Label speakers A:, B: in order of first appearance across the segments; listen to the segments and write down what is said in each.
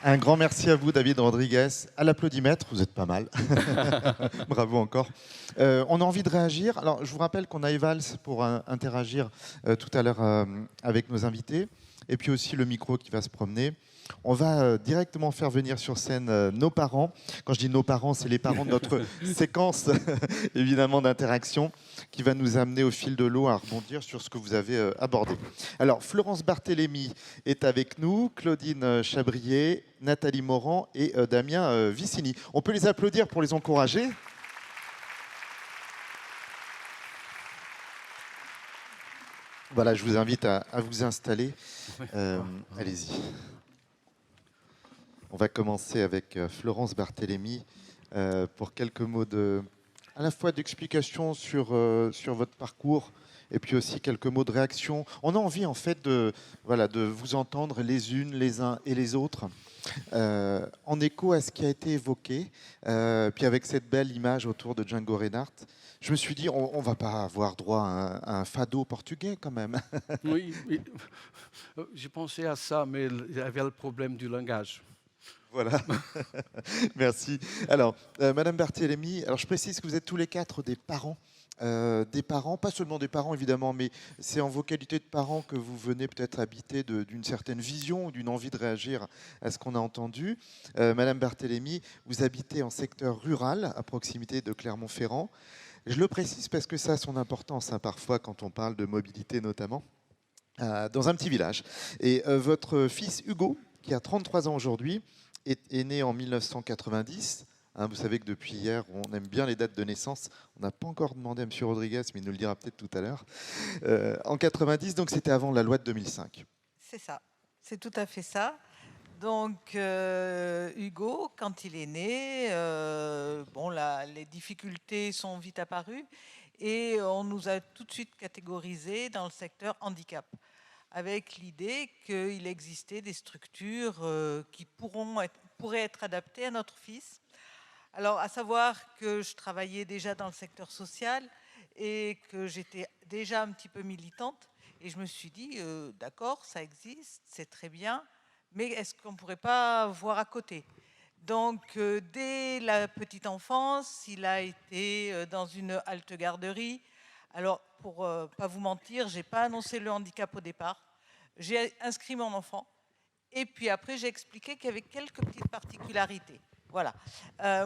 A: Un grand merci à vous, David Rodriguez. À l'applaudimètre, vous êtes pas mal. Bravo encore. On a envie de réagir. Alors, je vous rappelle qu'on a Evals pour interagir tout à l'heure avec nos invités. Et puis aussi le micro qui va se promener. On va directement faire venir sur scène nos parents. Quand je dis nos parents, c'est les parents de notre séquence, évidemment, d'interaction qui va nous amener au fil de l'eau à rebondir sur ce que vous avez abordé. Alors, Florence Barthélémy est avec nous, Claudine Chabrier, Nathalie Morand et Damien Vicini. On peut les applaudir pour les encourager. Voilà, je vous invite à vous installer. Allez-y. On va commencer avec Florence Barthélémy pour quelques mots à la fois d'explication sur votre parcours et puis aussi quelques mots de réaction. On a envie en fait de vous entendre les unes, les uns et les autres en écho à ce qui a été évoqué. Puis avec cette belle image autour de Django Reinhardt, je me suis dit on ne va pas avoir droit à un fado portugais quand même.
B: Oui, oui. J'ai pensé à ça, mais il y avait le problème du langage.
A: Voilà, merci. Alors, Madame Barthélémy, alors je précise que vous êtes tous les quatre des parents, pas seulement des parents évidemment, mais c'est en vos qualités de parents que vous venez peut-être habiter d'une certaine vision ou d'une envie de réagir à ce qu'on a entendu. Madame Barthélémy, vous habitez en secteur rural, à proximité de Clermont-Ferrand. Je le précise parce que ça a son importance parfois quand on parle de mobilité notamment, dans un petit village. Et votre fils Hugo, qui a 33 ans aujourd'hui, est né en 1990. Vous savez que depuis hier, on aime bien les dates de naissance. On n'a pas encore demandé à M. Rodriguez, mais il nous le dira peut-être tout à l'heure. En 90, donc c'était avant la loi de 2005.
C: C'est ça, c'est tout à fait ça. Donc Hugo, quand il est né, les difficultés sont vite apparues et on nous a tout de suite catégorisés dans le secteur handicap, avec l'idée qu'il existait des structures qui pourraient être adaptées à notre fils. Alors, à savoir que je travaillais déjà dans le secteur social et que j'étais déjà un petit peu militante. Et je me suis dit, d'accord, ça existe, c'est très bien, mais est-ce qu'on ne pourrait pas voir à côté? Donc, dès la petite enfance, il a été dans une halte garderie. Alors, pour ne pas vous mentir, je n'ai pas annoncé le handicap au départ. J'ai inscrit mon enfant. Et puis après, j'ai expliqué qu'il y avait quelques petites particularités. Voilà.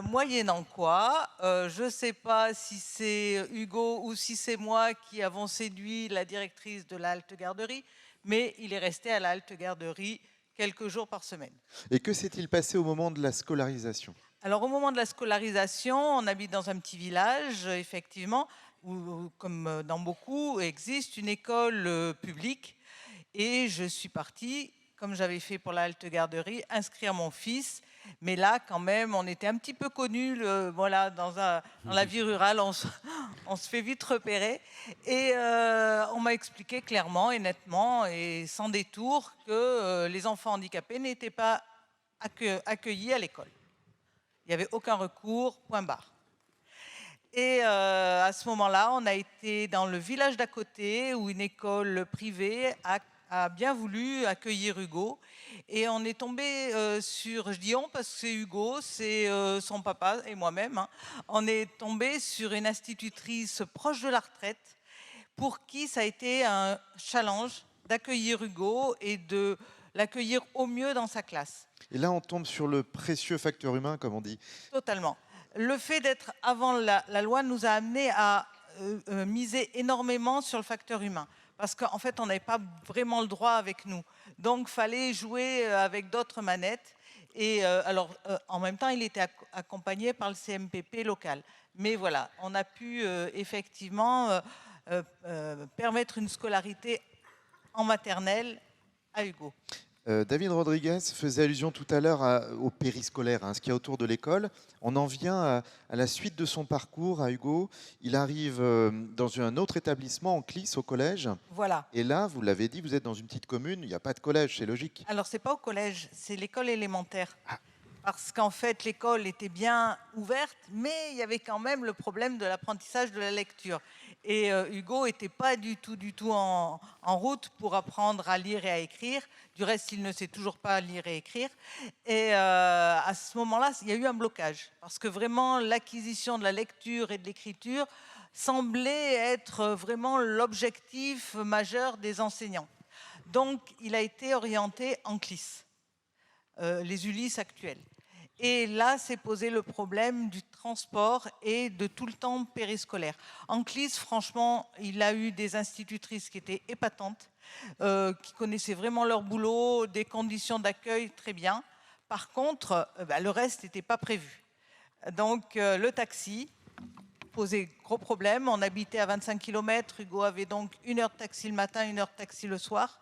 C: Moyennant quoi, je ne sais pas si c'est Hugo ou si c'est moi qui avons séduit la directrice de la halte garderie, mais il est resté à la halte garderie quelques jours par semaine.
A: Et que s'est-il passé au moment de la scolarisation?
C: Alors, au moment de la scolarisation, on habite dans un petit village, effectivement, où, comme dans beaucoup, existe une école publique. Et je suis partie, comme j'avais fait pour la halte garderie, inscrire mon fils. Mais là, quand même, on était un petit peu connus. Voilà, dans la vie rurale, on se fait vite repérer. Et on m'a expliqué clairement et nettement et sans détour que les enfants handicapés n'étaient pas accueillis à l'école. Il n'y avait aucun recours, point barre. Et à ce moment-là, on a été dans le village d'à côté où une école privée a bien voulu accueillir Hugo. Et on est tombé sur, je dis on parce que c'est Hugo, c'est son papa et moi-même, hein. On est tombé sur une institutrice proche de la retraite pour qui ça a été un challenge d'accueillir Hugo et de l'accueillir au mieux dans sa classe.
A: Et là, on tombe sur le précieux facteur humain, comme on dit.
C: Totalement. Le fait d'être avant la loi nous a amené à miser énormément sur le facteur humain. Parce qu'en fait, on n'avait pas vraiment le droit avec nous. Donc, il fallait jouer avec d'autres manettes. Et en même temps, il était accompagné par le CMPP local. Mais voilà, on a pu effectivement permettre une scolarité en maternelle à Hugo.
A: David Rodriguez faisait allusion tout à l'heure au périscolaire, ce qu'il y a autour de l'école. On en vient à la suite de son parcours à Hugo. Il arrive dans un autre établissement, en Clis, au collège.
C: Voilà.
A: Et là, vous l'avez dit, vous êtes dans une petite commune, il n'y a pas de collège, c'est logique.
C: Alors, ce n'est pas au collège, c'est l'école élémentaire. parce qu'en fait, l'école était bien ouverte, mais il y avait quand même le problème de l'apprentissage de la lecture. Et Hugo n'était pas du tout en route pour apprendre à lire et à écrire. Du reste, il ne sait toujours pas lire et écrire. Et à ce moment-là, il y a eu un blocage, parce que vraiment, l'acquisition de la lecture et de l'écriture semblait être vraiment l'objectif majeur des enseignants. Donc, il a été orienté en CLIS, les ULIS actuels. Et là, s'est posé le problème du transport et de tout le temps périscolaire. En CLIS, franchement, il a eu des institutrices qui étaient épatantes, qui connaissaient vraiment leur boulot, des conditions d'accueil très bien. Par contre, le reste n'était pas prévu. Donc, le taxi posait gros problème. On habitait à 25 km. Hugo avait donc 1 heure de taxi le matin, 1 heure de taxi le soir.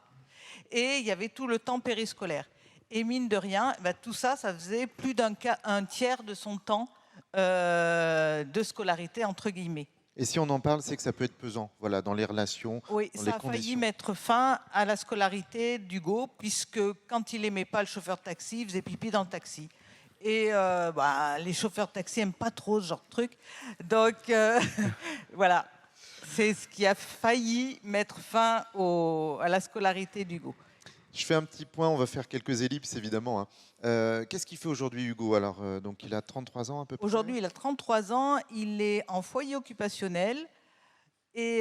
C: Et il y avait tout le temps périscolaire. Et mine de rien, tout ça, ça faisait plus un tiers de son temps de scolarité, entre guillemets.
A: Et si on en parle, c'est que ça peut être pesant, voilà, dans les relations,
C: Oui,
A: dans
C: ça
A: les
C: a failli
A: conditions.
C: mettre fin à la scolarité d'Hugo, puisque quand il n'aimait pas le chauffeur de taxi, il faisait pipi dans le taxi. Et les chauffeurs de taxi n'aiment pas trop ce genre de truc. Donc, voilà, c'est ce qui a failli mettre fin à la scolarité d'Hugo.
A: Je fais un petit point, on va faire quelques ellipses évidemment, hein. Qu'est-ce qu'il fait aujourd'hui Hugo? Alors, donc il a 33 ans à peu près.
C: Aujourd'hui, il a 33 ans, il est en foyer occupationnel et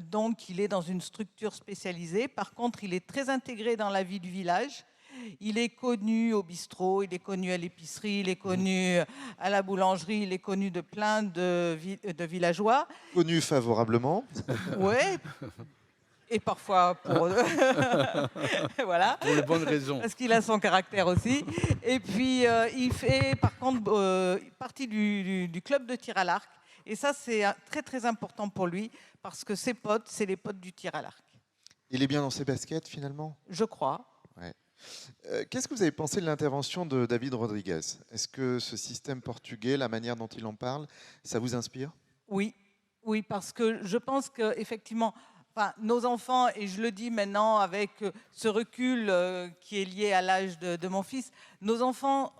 C: donc il est dans une structure spécialisée. Par contre, il est très intégré dans la vie du village. Il est connu au bistrot, il est connu à l'épicerie, il est connu à la boulangerie, il est connu de plein de villageois.
A: Connu favorablement.
C: Oui, et parfois pour voilà.
B: Pour les bonnes raisons.
C: Parce qu'il a son caractère aussi. Et puis, il fait par contre partie du club de tir à l'arc. Et ça, c'est très, très important pour lui, parce que ses potes, c'est les potes du tir à l'arc.
A: Il est bien dans ses baskets finalement.
C: Je crois.
A: Ouais. Qu'est-ce que vous avez pensé de l'intervention de David Rodriguez? Est-ce que ce système portugais, la manière dont il en parle, ça vous inspire?
C: Oui, oui, parce que je pense qu'effectivement, nos enfants, et je le dis maintenant avec ce recul qui est lié à l'âge de mon fils, nos enfants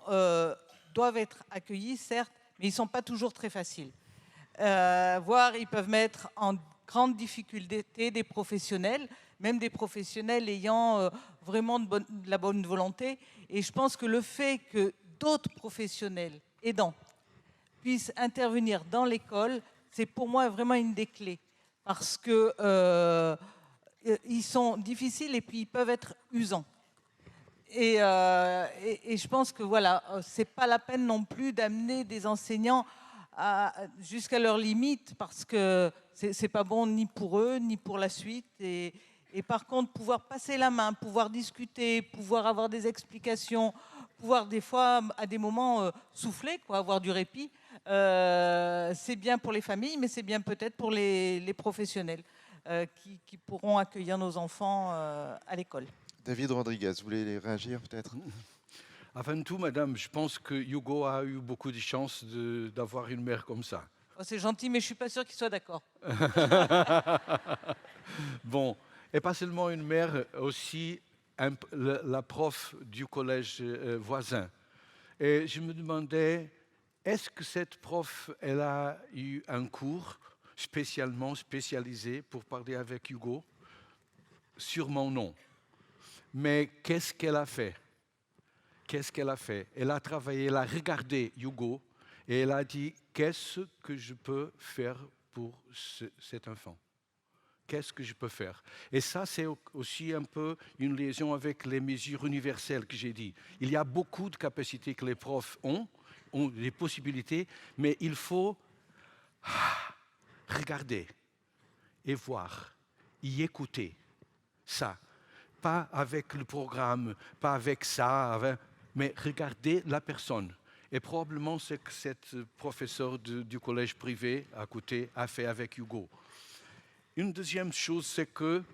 C: doivent être accueillis, certes, mais ils ne sont pas toujours très faciles. Voire, ils peuvent mettre en grande difficulté des professionnels, même des professionnels ayant vraiment de la bonne volonté. Et je pense que le fait que d'autres professionnels aidants puissent intervenir dans l'école, c'est pour moi vraiment une des clés. Parce que ils sont difficiles et puis ils peuvent être usants. Et je pense que voilà, c'est pas la peine non plus d'amener des enseignants jusqu'à leurs limites, parce que c'est pas bon ni pour eux ni pour la suite. Et par contre, pouvoir passer la main, pouvoir discuter, pouvoir avoir des explications, pouvoir des fois à des moments souffler, avoir du répit, c'est bien pour les familles, mais c'est bien peut-être pour les professionnels qui pourront accueillir nos enfants à l'école.
A: David Rodriguez, vous voulez réagir peut-être?
B: Avant tout, madame, je pense que Hugo a eu beaucoup de chance d'avoir une mère comme ça.
C: Oh, c'est gentil, mais je ne suis pas sûre qu'il soit d'accord.
B: Bon, et pas seulement une mère, aussi la prof du collège voisin. Et je me demandais, est-ce que cette prof, elle a eu un cours spécialement spécialisé pour parler avec Hugo? Sûrement non. Mais qu'est-ce qu'elle a fait? Qu'est-ce qu'elle a fait? Elle a travaillé, elle a regardé Hugo et elle a dit, qu'est-ce que je peux faire pour cet enfant? Qu'est-ce que je peux faire? Et ça, c'est aussi un peu une liaison avec les mesures universelles que j'ai dit. Il y a beaucoup de capacités que les profs ont des possibilités, mais il faut regarder et voir, y écouter ça. Pas avec le programme, pas avec ça, mais regarder la personne. Et probablement c'est que cette professeure du collège privé à côté a fait avec Hugo. Une deuxième chose, c'est que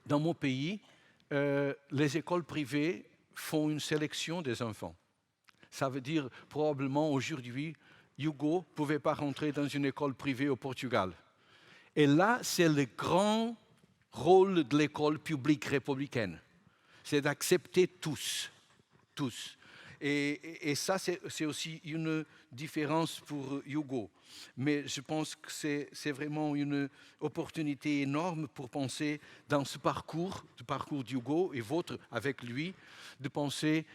B: dans mon pays, les écoles privées font une sélection des enfants. Ça veut dire probablement aujourd'hui, Hugo ne pouvait pas rentrer dans une école privée au Portugal. Et là, c'est le grand rôle de l'école publique républicaine. C'est d'accepter tous. Et ça, c'est aussi une différence pour Hugo. Mais je pense que c'est vraiment une opportunité énorme pour penser dans ce parcours, le parcours d'Hugo et votre avec lui, de penser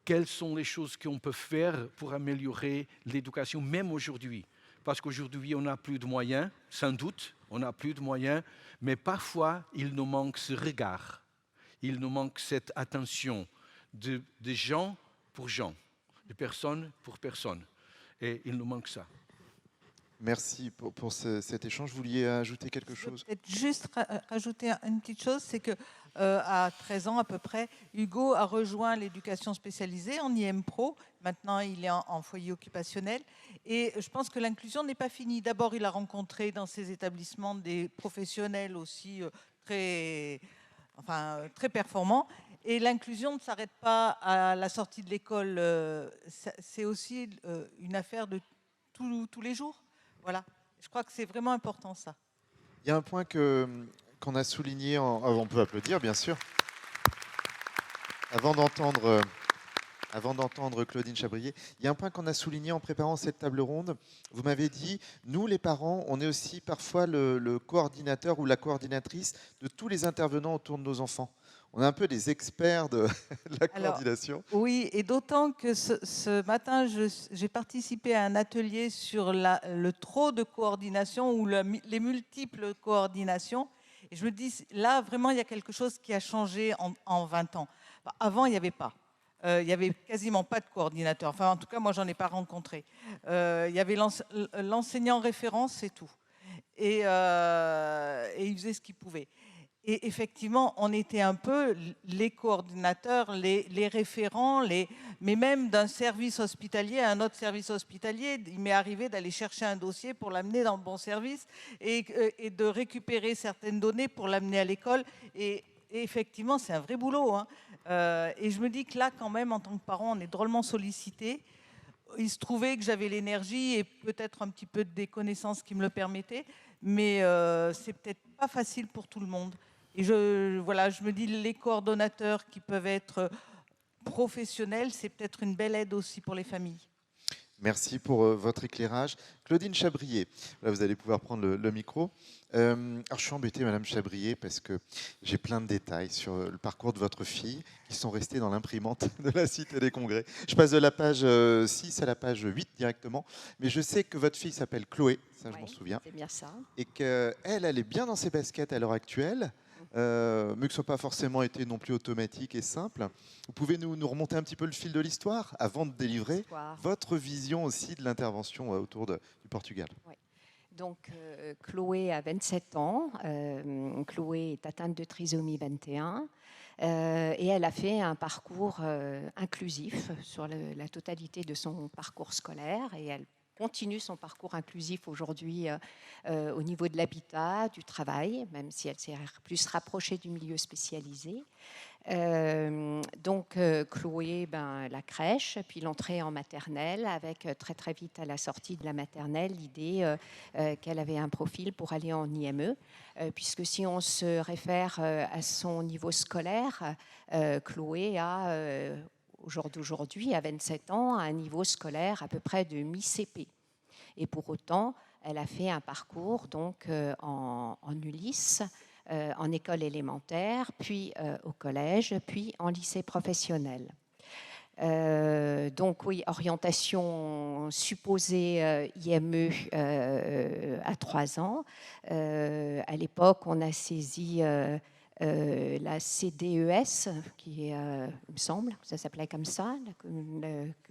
B: quelles sont les choses qu'on peut faire pour améliorer l'éducation, même aujourd'hui. Parce qu'aujourd'hui, on n'a plus de moyens, sans doute, on n'a plus de moyens, mais parfois, il nous manque ce regard, il nous manque cette attention de gens pour gens, de personne pour personne. Et il nous manque ça.
A: Merci pour cet échange. Vous vouliez ajouter quelque chose?
C: Peut-être juste rajouter une petite chose, c'est que à 13 ans à peu près, Hugo a rejoint l'éducation spécialisée en IM Pro. Maintenant, il est en foyer occupationnel. Et je pense que l'inclusion n'est pas finie. D'abord, il a rencontré dans ces établissements des professionnels aussi très performants. Et l'inclusion ne s'arrête pas à la sortie de l'école. C'est aussi une affaire de tous les jours. Voilà, je crois que c'est vraiment important ça.
A: Il y a un point qu'on a souligné, on peut applaudir bien sûr, avant d'entendre Claudine Chabrier, il y a un point qu'on a souligné en préparant cette table ronde. Vous m'avez dit, nous les parents, on est aussi parfois le coordinateur ou la coordinatrice de tous les intervenants autour de nos enfants. On est un peu des experts de la coordination.
C: Alors, oui, et d'autant que ce matin, j'ai participé à un atelier sur le trop de coordination ou les multiples coordinations. Et je me dis, là, vraiment, il y a quelque chose qui a changé en 20 ans. Avant, il n'y avait pas. Il n'y avait quasiment pas de coordinateur. Enfin, en tout cas, moi, je n'en ai pas rencontré. Il y avait l'enseignant référent, c'est tout. Et il faisait ce qu'il pouvait. Et effectivement, on était un peu les coordinateurs, les référents, mais même d'un service hospitalier à un autre service hospitalier. Il m'est arrivé d'aller chercher un dossier pour l'amener dans le bon service et de récupérer certaines données pour l'amener à l'école. Et effectivement, c'est un vrai boulot. Hein. Et je me dis que là, quand même, en tant que parent, on est drôlement sollicité. Il se trouvait que j'avais l'énergie et peut-être un petit peu des connaissances qui me le permettaient, mais c'est peut-être pas facile pour tout le monde. Et je me dis, les coordonnateurs qui peuvent être professionnels, c'est peut-être une belle aide aussi pour les familles.
A: Merci pour votre éclairage. Claudine Chabrier, là vous allez pouvoir prendre le micro. Alors je suis embêté, Madame Chabrier, parce que j'ai plein de détails sur le parcours de votre fille qui sont restés dans l'imprimante de la Cité des Congrès. Je passe de la page 6 à la page 8 directement, mais je sais que votre fille s'appelle Chloé, ça je m'en souviens.
D: C'est bien ça.
A: Et qu'elle est bien dans ses baskets à l'heure actuelle. Mais que ce ne soit pas forcément été non plus automatique et simple. Vous pouvez nous remonter un petit peu le fil de l'histoire avant de délivrer votre vision aussi de l'intervention autour du Portugal.
D: Oui. Donc, Chloé a 27 ans. Chloé est atteinte de trisomie 21. Et elle a fait un parcours inclusif sur la totalité de son parcours scolaire. Et elle continue son parcours inclusif aujourd'hui au niveau de l'habitat, du travail, même si elle s'est plus rapprochée du milieu spécialisé. Donc Chloé, la crèche, puis l'entrée en maternelle, avec très très vite à la sortie de la maternelle l'idée qu'elle avait un profil pour aller en IME, puisque si on se réfère à son niveau scolaire, Chloé a au jour d'aujourd'hui, à 27 ans, à un niveau scolaire à peu près de mi-CP. Et pour autant, elle a fait un parcours donc, en Ulysse, en école élémentaire, puis au collège, puis en lycée professionnel. Donc oui, orientation supposée IME à 3 ans. À l'époque, on a saisi la CDES, qui est, il me semble, ça s'appelait comme ça,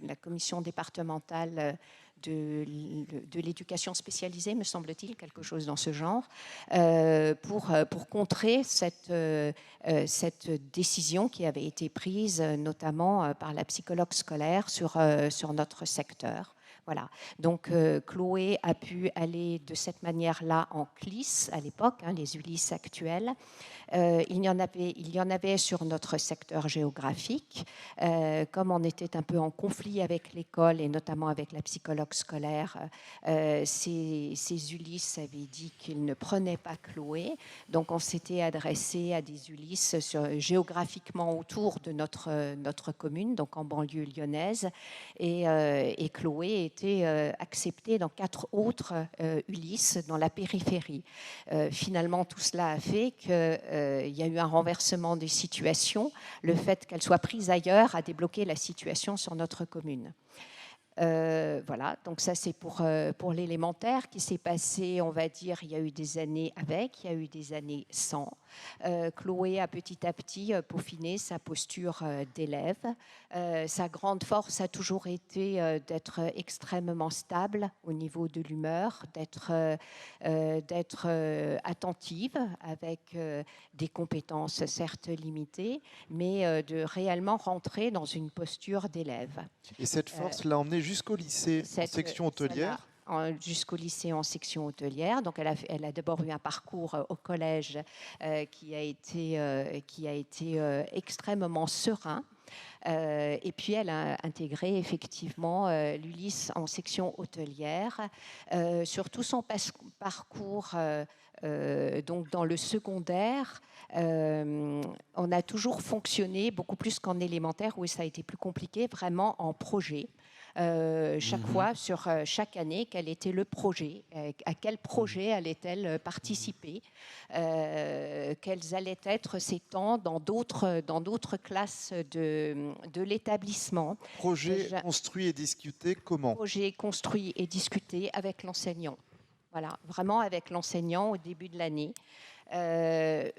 D: la commission départementale de l'éducation spécialisée, me semble-t-il, quelque chose dans ce genre, pour contrer cette décision qui avait été prise notamment par la psychologue scolaire sur notre secteur. Voilà. Donc Chloé a pu aller de cette manière-là en CLIS à l'époque, les ULIS actuels. Il y en avait sur notre secteur géographique. Comme on était un peu en conflit avec l'école et notamment avec la psychologue scolaire, ces ULIS avaient dit qu'ils ne prenaient pas Chloé. Donc on s'était adressé à des ULIS géographiquement autour de notre commune, donc en banlieue lyonnaise. Et Chloé était acceptée dans 4 autres ULIS dans la périphérie. Finalement, tout cela a fait qu'il y a eu un renversement des situations. Le fait qu'elle soit prise ailleurs a débloqué la situation sur notre commune. Voilà, donc ça c'est pour l'élémentaire qui s'est passé, on va dire, il y a eu des années avec, il y a eu des années sans. Chloé a petit à petit peaufiné sa posture d'élève. Sa grande force a toujours été d'être extrêmement stable au niveau de l'humeur, d'être attentive avec des compétences certes limitées, mais de réellement rentrer dans une posture d'élève.
A: Et cette force l'a emmenée jusqu'au lycée, en section hôtelière.
D: Jusqu'au lycée en section hôtelière. Donc, elle a d'abord eu un parcours au collège qui a été extrêmement serein. Et puis, elle a intégré effectivement l'ULIS en section hôtelière. Sur tout son parcours, donc dans le secondaire, on a toujours fonctionné beaucoup plus qu'en élémentaire où ça a été plus compliqué, vraiment en projet. Chaque fois, sur chaque année, quel était le projet, à quel projet allait-elle participer, quels allaient être ses temps dans d'autres classes de l'établissement.
A: Projet construit et discuté comment?
D: Projet construit et discuté avec l'enseignant. Voilà, vraiment avec l'enseignant au début de l'année. Je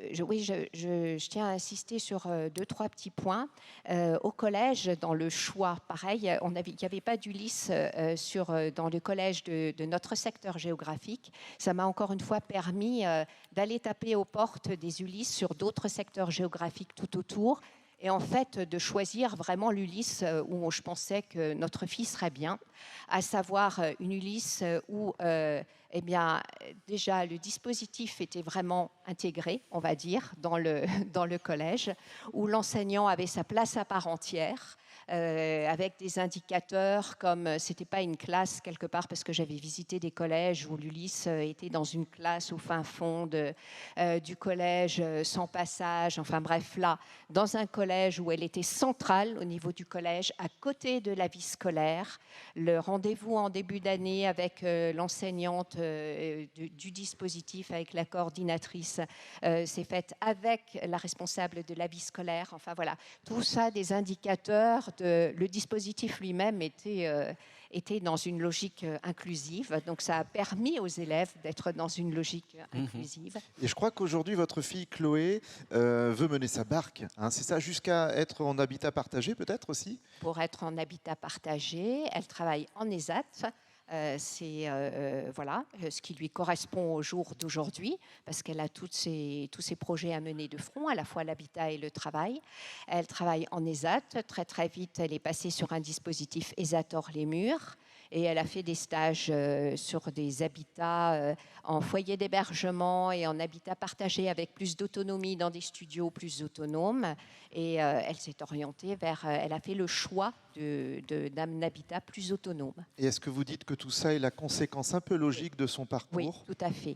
D: tiens à insister sur 2-3 petits points. Au collège, dans le choix, pareil, il n'y avait pas d'ULIS dans le collège de notre secteur géographique. Ça m'a encore une fois permis d'aller taper aux portes des ULIS sur d'autres secteurs géographiques tout autour. Et en fait, de choisir vraiment l'ULIS où je pensais que notre fille serait bien, à savoir une ULIS où déjà le dispositif était vraiment intégré, on va dire, dans le collège, où l'enseignant avait sa place à part entière, avec des indicateurs comme c'était pas une classe quelque part, parce que j'avais visité des collèges où l'ULIS était dans une classe au fin fond du collège sans passage, enfin bref, là, dans un collège où elle était centrale au niveau du collège, à côté de la vie scolaire. Le rendez-vous en début d'année avec l'enseignante du dispositif, avec la coordinatrice, s'est fait avec la responsable de la vie scolaire. Enfin voilà, tout ça des indicateurs. Le dispositif lui-même était dans une logique inclusive. Donc ça a permis aux élèves d'être dans une logique inclusive.
A: Et je crois qu'aujourd'hui, votre fille Chloé veut mener sa barque. C'est ça, jusqu'à être en habitat partagé peut-être aussi?
D: Pour être en habitat partagé, elle travaille en ESAT. C'est ce qui lui correspond au jour d'aujourd'hui, parce qu'elle a tous ses projets à mener de front, à la fois l'habitat et le travail. Elle travaille en ESAT. Très, très vite, elle est passée sur un dispositif ESAT-hors-les-murs. Et elle a fait des stages sur des habitats en foyer d'hébergement et en habitat partagé avec plus d'autonomie dans des studios plus autonomes. Et elle s'est orientée elle a fait le choix d'un habitat plus autonome.
A: Et est-ce que vous dites que tout ça est la conséquence un peu logique de son parcours?
D: Oui, tout à fait.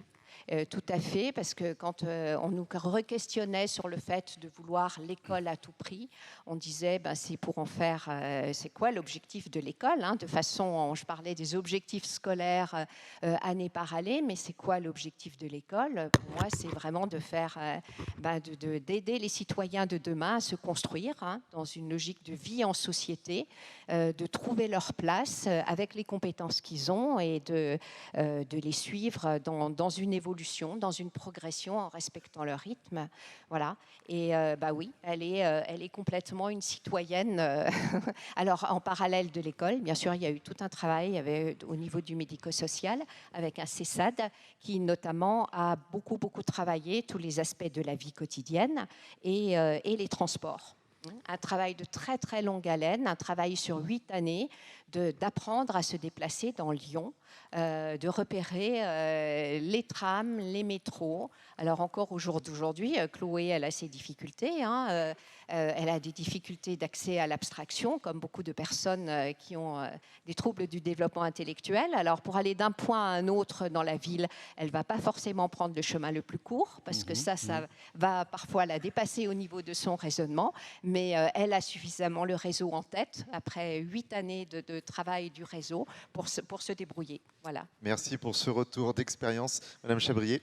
D: Tout à fait, parce que quand on nous re-questionnait sur le fait de vouloir l'école à tout prix, on disait c'est pour en faire, c'est quoi l'objectif de l'école, de façon, je parlais des objectifs scolaires année par année, mais c'est quoi l'objectif de l'école? Pour moi, c'est vraiment de faire, d'aider les citoyens de demain à se construire dans une logique de vie en société, de trouver leur place avec les compétences qu'ils ont et de les suivre dans une évolution, dans une progression en respectant leur rythme. Voilà. Et oui, elle est complètement une citoyenne. Alors, en parallèle de l'école, bien sûr, il y a eu tout un travail au niveau du médico-social avec un CESAD qui, notamment, a beaucoup, beaucoup travaillé tous les aspects de la vie quotidienne et les transports. Un travail de très très longue haleine, un travail sur 8 années, d'apprendre à se déplacer dans Lyon, de repérer les trams, les métros. Alors encore au jour d'aujourd'hui, Chloé, elle a ses difficultés. Elle a des difficultés d'accès à l'abstraction, comme beaucoup de personnes qui ont des troubles du développement intellectuel. Alors pour aller d'un point à un autre dans la ville, elle ne va pas forcément prendre le chemin le plus court, parce que ça va parfois la dépasser au niveau de son raisonnement. Mais elle a suffisamment le réseau en tête, après 8 années de travail du réseau, pour se débrouiller. Voilà.
A: Merci pour ce retour d'expérience, Madame Chabrier.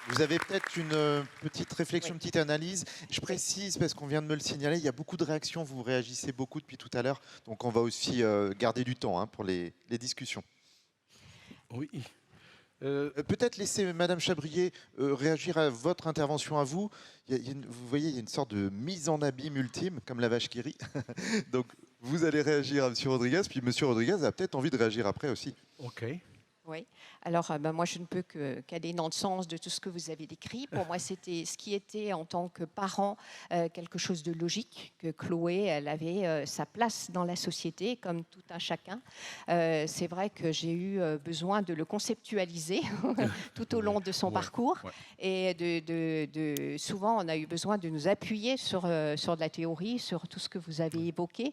A: Vous avez peut-être une petite réflexion, une petite analyse. Je précise, parce qu'on vient de me le signaler, il y a beaucoup de réactions, vous réagissez beaucoup depuis tout à l'heure, donc on va aussi garder du temps pour les discussions.
B: Oui.
A: Peut-être laisser Madame Chabrier réagir à votre intervention à vous. Vous voyez, il y a une sorte de mise en abîme ultime, comme la vache qui rit. Donc, vous allez réagir à Monsieur Rodriguez, puis Monsieur Rodriguez a peut-être envie de réagir après aussi.
B: OK.
D: Oui, alors moi je ne peux qu'aller dans le sens de tout ce que vous avez décrit. Pour moi c'était ce qui était en tant que parent quelque chose de logique, que Chloé elle avait sa place dans la société comme tout un chacun. C'est vrai que j'ai eu besoin de le conceptualiser tout au long de son parcours et souvent on a eu besoin de nous appuyer sur de la théorie, sur tout ce que vous avez évoqué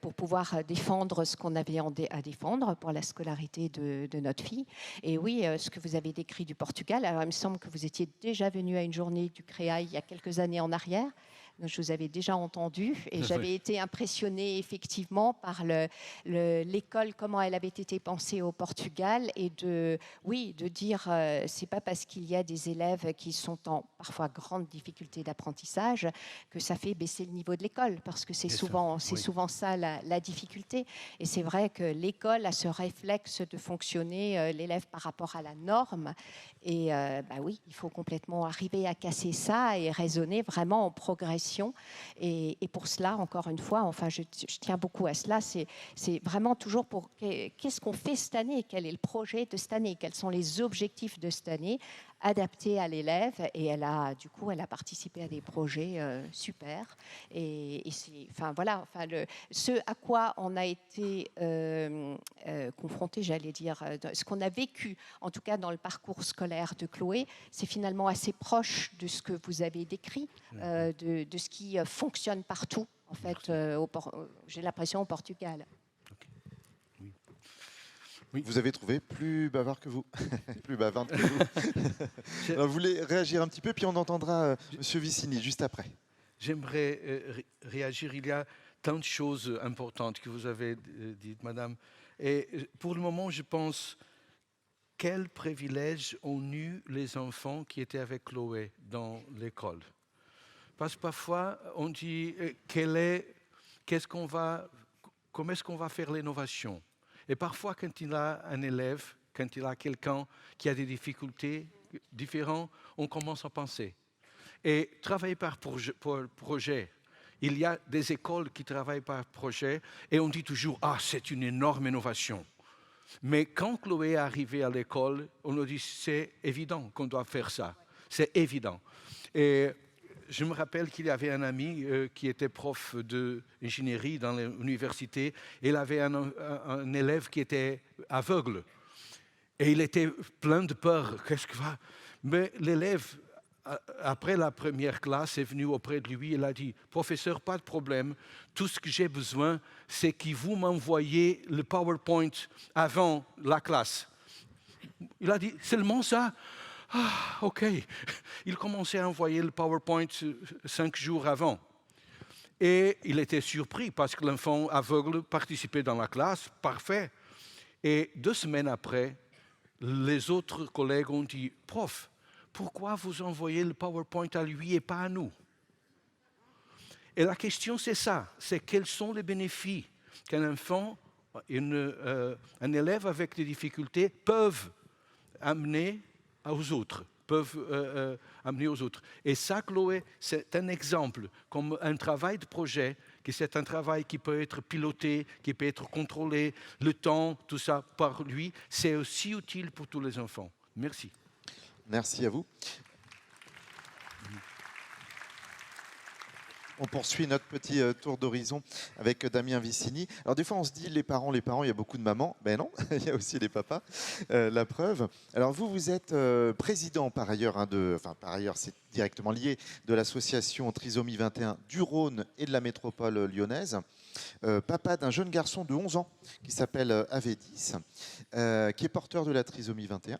D: pour pouvoir défendre ce qu'on avait à défendre pour la scolarité de notre fille. Et oui, ce que vous avez décrit du Portugal, alors il me semble que vous étiez déjà venu à une journée du CREAI il y a quelques années en arrière. Donc, je vous avais déjà entendu et j'avais été impressionnée effectivement par l'école, comment elle avait été pensée au Portugal et de dire c'est pas parce qu'il y a des élèves qui sont en parfois grande difficulté d'apprentissage que ça fait baisser le niveau de l'école, parce que c'est souvent ça la difficulté. Et c'est vrai que l'école a ce réflexe de fonctionner l'élève par rapport à la norme. Et oui, il faut complètement arriver à casser ça et raisonner vraiment en progression. Et pour cela, encore une fois, enfin, je tiens beaucoup à cela, c'est vraiment toujours pour qu'est-ce qu'on fait cette année, quel est le projet de cette année, quels sont les objectifs de cette année, adaptés à l'élève. Et elle a participé à des projets super. Et c'est, enfin voilà, enfin, ce à quoi on a été confronté, j'allais dire, ce qu'on a vécu, en tout cas dans le parcours scolaire de Chloé, c'est finalement assez proche de ce que vous avez décrit, de ce qui fonctionne partout, en fait, j'ai l'impression au Portugal.
B: Okay. Oui.
A: Vous avez trouvé plus bavard que vous, plus bavarde que vous. Alors, vous voulez réagir un petit peu, puis on entendra Monsieur Vicini juste après.
B: J'aimerais réagir. Il y a tant de choses importantes que vous avez dites, Madame. Et pour le moment, je pense, quel privilège ont eu les enfants qui étaient avec Chloé dans l'école. Parce que parfois, on dit comment est-ce qu'on va faire l'innovation. Et parfois, quand il a un élève, quand il a quelqu'un qui a des difficultés différentes, on commence à penser. Et travailler par projet. Il y a des écoles qui travaillent par projet et on dit toujours « Ah, c'est une énorme innovation ». Mais quand Chloé est arrivée à l'école, on nous dit « C'est évident qu'on doit faire ça. C'est évident ». Et je me rappelle qu'il y avait un ami qui était prof d'ingénierie dans l'université. Et il avait un élève qui était aveugle. Et il était plein de peur. Qu'est-ce que va? Mais l'élève, après la première classe, est venu auprès de lui. Il a dit « Professeur, pas de problème. Tout ce que j'ai besoin, c'est que vous m'envoyez le PowerPoint avant la classe. » Il a dit « Seulement ça ?» Ah, OK. Il commençait à envoyer le PowerPoint 5 jours avant. Et il était surpris parce que l'enfant aveugle participait dans la classe. Parfait. Et 2 semaines après, les autres collègues ont dit « Prof, pourquoi vous envoyez le PowerPoint à lui et pas à nous ?» Et la question, c'est ça. C'est quels sont les bénéfices qu'un enfant, un élève avec des difficultés peuvent amener aux autres, amener aux autres. Et ça, Chloé, c'est un exemple, comme un travail de projet, que c'est un travail qui peut être piloté, qui peut être contrôlé, le temps, tout ça, par lui, c'est aussi utile pour tous les enfants. Merci.
A: Merci à vous. On poursuit notre petit tour d'horizon avec Damien Vicini. Alors des fois on se dit les parents, il y a beaucoup de mamans. Ben non, il y a aussi les papas. La preuve. Alors vous êtes président par ailleurs, par ailleurs c'est directement lié, de l'association Trisomie 21 du Rhône et de la métropole lyonnaise. Papa d'un jeune garçon de 11 ans qui s'appelle Avédis, qui est porteur de la trisomie 21.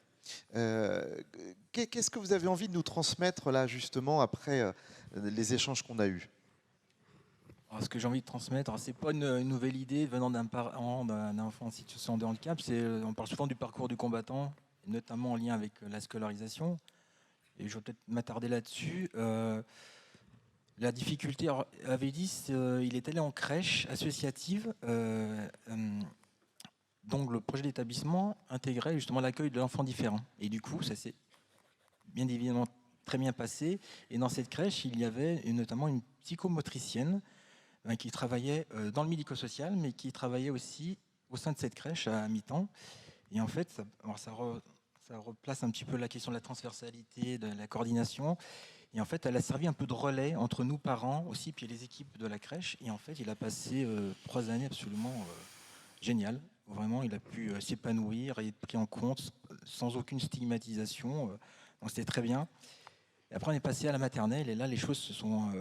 A: Qu'est-ce que vous avez envie de nous transmettre là justement après les échanges qu'on a eus?
E: Alors, ce que j'ai envie de transmettre, c'est pas une nouvelle idée venant d'un parent, d'un enfant en situation de handicap. On parle souvent du parcours du combattant, notamment en lien avec la scolarisation. Et je vais peut-être m'attarder là-dessus. La difficulté, avait dit, il est allé en crèche associative. Donc le projet d'établissement intégrait justement l'accueil de l'enfant différent. Et du coup, ça s'est bien évidemment très bien passé. Et dans cette crèche, il y avait notamment une psychomotricienne qui travaillait dans le médico-social, mais qui travaillait aussi au sein de cette crèche à mi-temps. Et en fait, ça replace un petit peu la question de la transversalité, de la coordination. Et en fait, elle a servi un peu de relais entre nous parents aussi, puis les équipes de la crèche. Et en fait, il a passé 3 années absolument géniales. Vraiment, il a pu s'épanouir et être pris en compte sans aucune stigmatisation. Donc c'était très bien. Et après, on est passé à la maternelle, et là, les choses se sont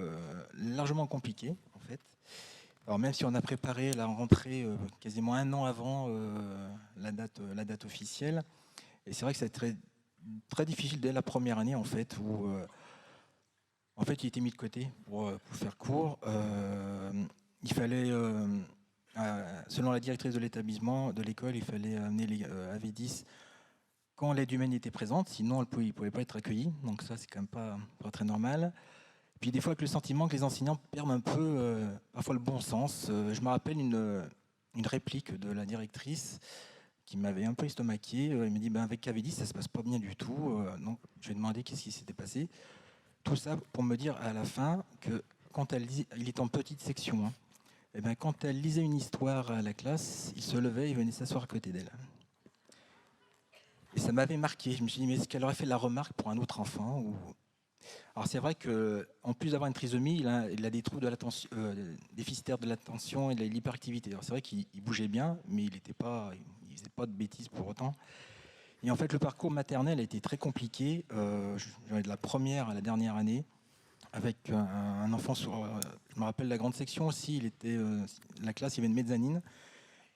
E: largement compliquées, en fait. Alors même si on a préparé la rentrée quasiment un an avant la date officielle, et c'est vrai que c'est très, très difficile dès la première année, en fait, où en fait, il était mis de côté pour faire court. Il fallait, selon la directrice de l'établissement, de l'école, il fallait amener Avédis quand l'aide humaine était présente, sinon il ne pouvait pas être accueilli. Donc ça, c'est quand même pas très normal. Puis des fois, avec le sentiment que les enseignants perdent un peu, parfois le bon sens. Je me rappelle une réplique de la directrice qui m'avait un peu estomaqué. Il me dit, avec Avédis, ça se passe pas bien du tout. Donc je lui ai demandé qu'est-ce qui s'était passé. Tout ça pour me dire à la fin que quand il est en petite section, et quand elle lisait une histoire à la classe, il se levait et venait s'asseoir à côté d'elle. Et ça m'avait marqué. Je me suis dit, mais est-ce qu'elle aurait fait la remarque pour un autre enfant ou... Alors c'est vrai qu'en plus d'avoir une trisomie, il a des troubles de l'attention, déficitaires de l'attention et de l'hyperactivité. Alors c'est vrai qu'il bougeait bien, mais il faisait pas de bêtises pour autant. Et en fait, le parcours maternel a été très compliqué. De la première à la dernière année, avec un enfant sur... je me rappelle la grande section aussi, la classe, il y avait une mezzanine.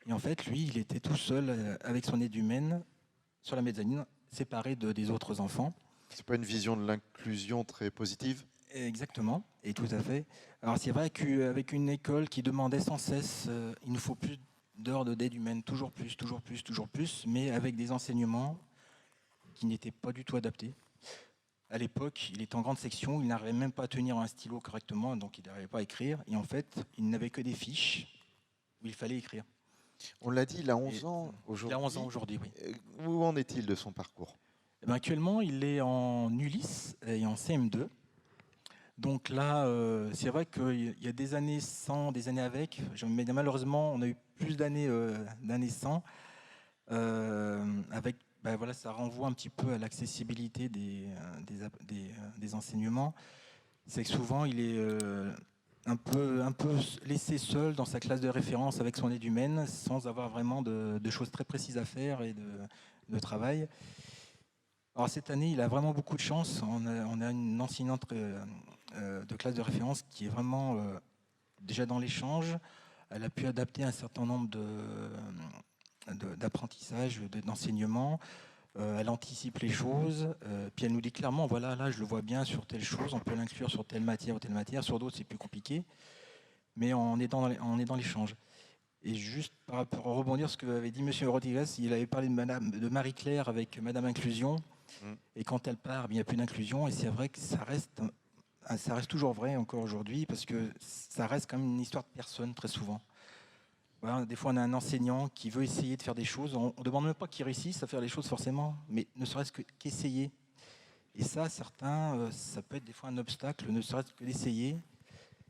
E: Et en fait, lui, il était tout seul avec son aide humaine sur la mezzanine, séparé des autres enfants.
A: C'est pas une vision de l'inclusion très positive?
E: Exactement, et tout à fait. Alors c'est vrai qu'avec une école qui demandait sans cesse, il nous faut plus d'heures d'aide humaine, toujours plus, toujours plus, toujours plus, mais avec des enseignements qui n'étaient pas du tout adaptés. À l'époque, il était en grande section, il n'arrivait même pas à tenir un stylo correctement, donc il n'arrivait pas à écrire. Et en fait, il n'avait que des fiches où il fallait écrire.
A: On l'a dit, il a 11 ans aujourd'hui.
E: Il a 11 ans aujourd'hui, oui.
A: Où en est-il de son parcours?
E: Actuellement, il est en ULIS et en CM2. Donc là, c'est vrai qu'il y a des années sans, des années avec. Mais malheureusement, on a eu plus d'années sans. Avec, voilà, ça renvoie un petit peu à l'accessibilité des enseignements. C'est que souvent, il est un peu laissé seul dans sa classe de référence avec son aide humaine, sans avoir vraiment de choses très précises à faire et de travail. Alors cette année, il a vraiment beaucoup de chance. On a une enseignante de classe de référence qui est vraiment déjà dans l'échange. Elle a pu adapter un certain nombre d'apprentissage, d'enseignement. Elle anticipe les choses. Puis elle nous dit clairement, voilà, là, je le vois bien sur telle chose, on peut l'inclure sur telle matière ou telle matière. Sur d'autres, c'est plus compliqué. Mais on est dans l'échange. Et juste par rapport à rebondir ce que avait dit M. Rodriguez, il avait parlé de Marie-Claire avec Madame Inclusion. Et quand elle part, il n'y a plus d'inclusion. Et c'est vrai que ça reste toujours vrai encore aujourd'hui, parce que ça reste quand même une histoire de personne très souvent. Voilà, des fois, on a un enseignant qui veut essayer de faire des choses. On ne demande même pas qu'il réussisse à faire les choses forcément, mais ne serait-ce qu'essayer. Et ça, certains, ça peut être des fois un obstacle, ne serait-ce que d'essayer,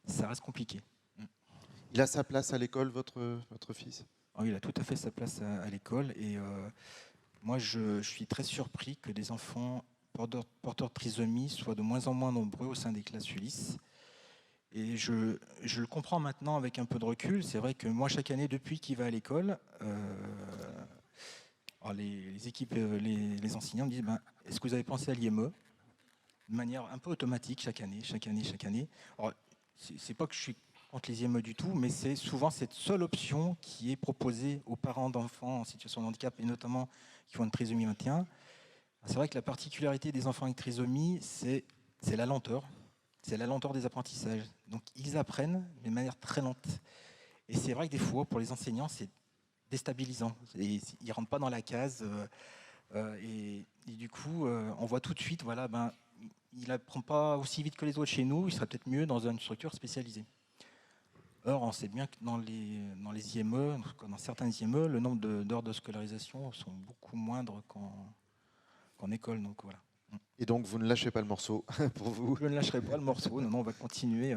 E: ça reste compliqué.
A: Il a sa place à l'école, votre fils?
E: Oui, il a tout à fait sa place à l'école. Et moi, je suis très surpris que des enfants porteurs de trisomie soient de moins en moins nombreux au sein des classes ULIS. Et je le comprends maintenant avec un peu de recul. C'est vrai que moi, chaque année, depuis qu'il va à l'école, alors les équipes, les enseignants me disent est-ce que vous avez pensé à l'IME? De manière un peu automatique, chaque année. Alors, c'est pas que je suis contre les IME du tout, mais c'est souvent cette seule option qui est proposée aux parents d'enfants en situation de handicap, et notamment qui ont une trisomie 21. C'est vrai que la particularité des enfants avec trisomie, c'est la lenteur. C'est la lenteur des apprentissages. Donc ils apprennent, mais de manière très lente. Et c'est vrai que des fois, pour les enseignants, c'est déstabilisant. Ils ne rentrent pas dans la case. Et du coup, on voit tout de suite, il n'apprend pas aussi vite que les autres chez nous, il serait peut-être mieux dans une structure spécialisée. Or, on sait bien que dans les IME, dans certains IME, le nombre d'heures de scolarisation sont beaucoup moindres qu'en école. Donc voilà.
A: Et donc, vous ne lâchez pas le morceau pour vous?
E: Je ne lâcherai pas le morceau. Non, on va continuer.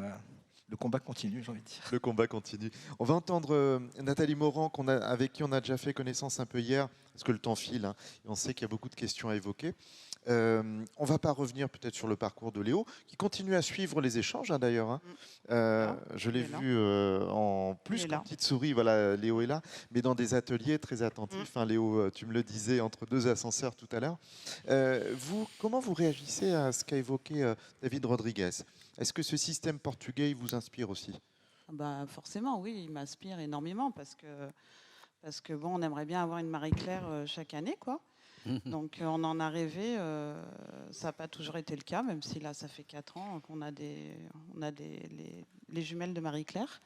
E: Le combat continue, j'ai envie de dire.
A: Le combat continue. On va entendre Nathalie Morand, avec qui on a déjà fait connaissance un peu hier, parce que le temps file, hein, et on sait qu'il y a beaucoup de questions à évoquer. On ne va pas revenir peut-être sur le parcours de Léo, qui continue à suivre les échanges, hein, d'ailleurs. Hein. Je l'ai vu en plus qu'en petite souris, voilà, Léo est là, mais dans des ateliers très attentifs. Hein, Léo, tu me le disais, entre deux ascenseurs tout à l'heure. Comment vous réagissez à ce qu'a évoqué David Rodriguez? Est-ce que ce système portugais il vous inspire aussi?
F: Forcément, oui, il m'inspire énormément parce que bon, on aimerait bien avoir une Marie-Claire chaque année, quoi. Donc on en a rêvé, ça n'a pas toujours été le cas, même si là ça fait 4 ans qu'on a les jumelles de Marie-Claire.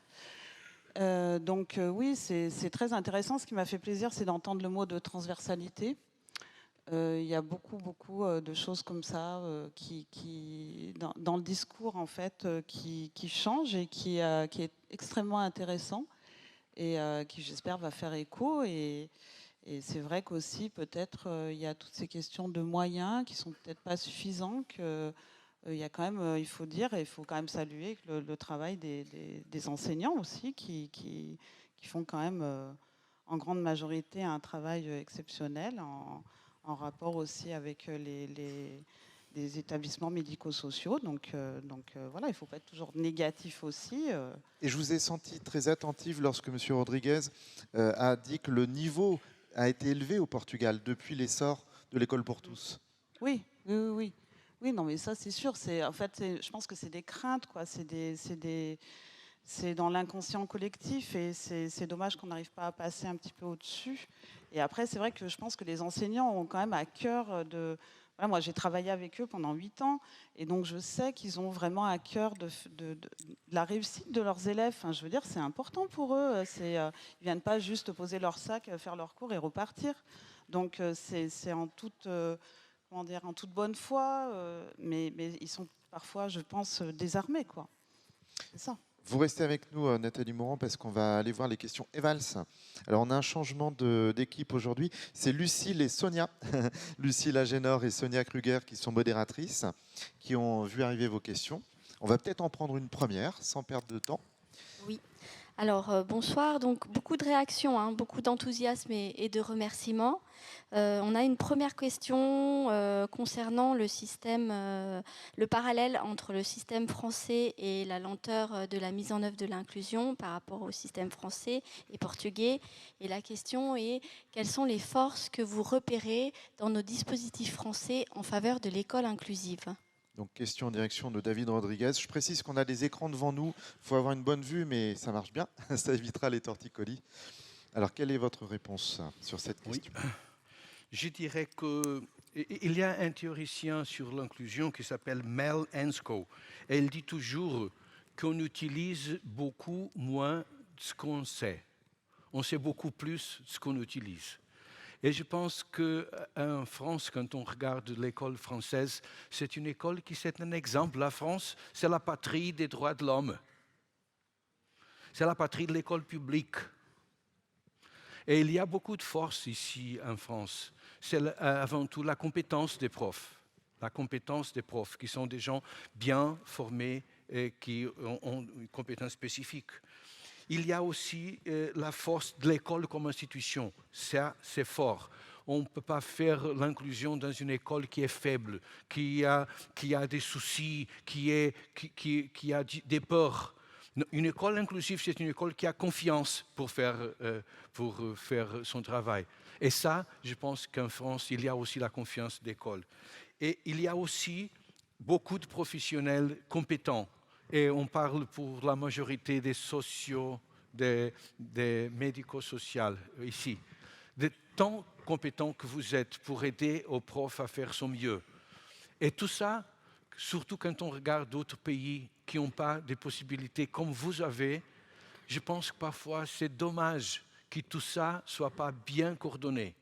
F: Oui, c'est très intéressant. Ce qui m'a fait plaisir, c'est d'entendre le mot de transversalité. Il y a beaucoup de choses comme ça qui dans le discours en fait qui changent et qui est extrêmement intéressant et qui j'espère va faire écho et c'est vrai qu'aussi peut-être il y a toutes ces questions de moyens qui sont peut-être pas suffisants que il y a quand même il faut dire et il faut quand même saluer le travail des enseignants aussi qui font quand même en grande majorité un travail exceptionnel en rapport aussi avec les établissements médico-sociaux. Donc voilà, il ne faut pas être toujours négatif aussi.
A: Et je vous ai senti très attentive lorsque M. Rodriguez a dit que le niveau a été élevé au Portugal depuis l'essor de l'école pour tous.
F: Oui, non, mais ça, c'est sûr. En fait, je pense que c'est des craintes, quoi. C'est dans l'inconscient collectif et c'est dommage qu'on n'arrive pas à passer un petit peu au-dessus. Et après, c'est vrai que je pense que les enseignants ont quand même à cœur de... Voilà, moi, j'ai travaillé avec eux pendant 8 ans et donc je sais qu'ils ont vraiment à cœur de la réussite de leurs élèves. Enfin, je veux dire, c'est important pour eux. Ils ne viennent pas juste poser leur sac, faire leur cours et repartir. Donc, c'est en toute bonne foi, mais ils sont parfois, je pense, désarmés, quoi. C'est ça.
A: Vous restez avec nous, Nathalie Morand, parce qu'on va aller voir les questions Evals. Alors, on a un changement d'équipe aujourd'hui. C'est Lucille et Sonia. Lucille Agénor et Sonia Kruger qui sont modératrices, qui ont vu arriver vos questions. On va peut-être en prendre une première, sans perdre de temps.
G: Oui. Alors, bonsoir. Donc, beaucoup de réactions, hein, beaucoup d'enthousiasme et de remerciements. On a une première question concernant le système, le parallèle entre le système français et la lenteur de la mise en œuvre de l'inclusion par rapport au système français et portugais. Et la question est, quelles sont les forces que vous repérez dans nos dispositifs français en faveur de l'école inclusive ?
A: Donc, question en direction de David Rodriguez. Je précise qu'on a des écrans devant nous. Il faut avoir une bonne vue, mais ça marche bien. Ça évitera les torticolis. Alors, quelle est votre réponse sur cette question?
B: Oui. Je dirais qu'il y a un théoricien sur l'inclusion qui s'appelle Mel Ensko. Et il dit toujours qu'on utilise beaucoup moins ce qu'on sait. On sait beaucoup plus ce qu'on utilise. Et je pense qu'en France, quand on regarde l'école française, c'est une école qui est un exemple. La France, c'est la patrie des droits de l'homme. C'est la patrie de l'école publique. Et il y a beaucoup de force ici en France. C'est avant tout la compétence des profs. La compétence des profs, qui sont des gens bien formés et qui ont une compétence spécifique. Il y a aussi la force de l'école comme institution. Ça, c'est fort. On ne peut pas faire l'inclusion dans une école qui est faible, qui a des soucis, qui a des peurs. Une école inclusive, c'est une école qui a confiance pour faire son travail. Et ça, je pense qu'en France, il y a aussi la confiance d'école. Et il y a aussi beaucoup de professionnels compétents. Et on parle pour la majorité des sociaux, des médico-sociaux ici. De tant compétents que vous êtes pour aider aux profs à faire son mieux. Et tout ça, surtout quand on regarde d'autres pays qui n'ont pas des possibilités comme vous avez, je pense que parfois c'est dommage que tout ça ne soit pas bien coordonné.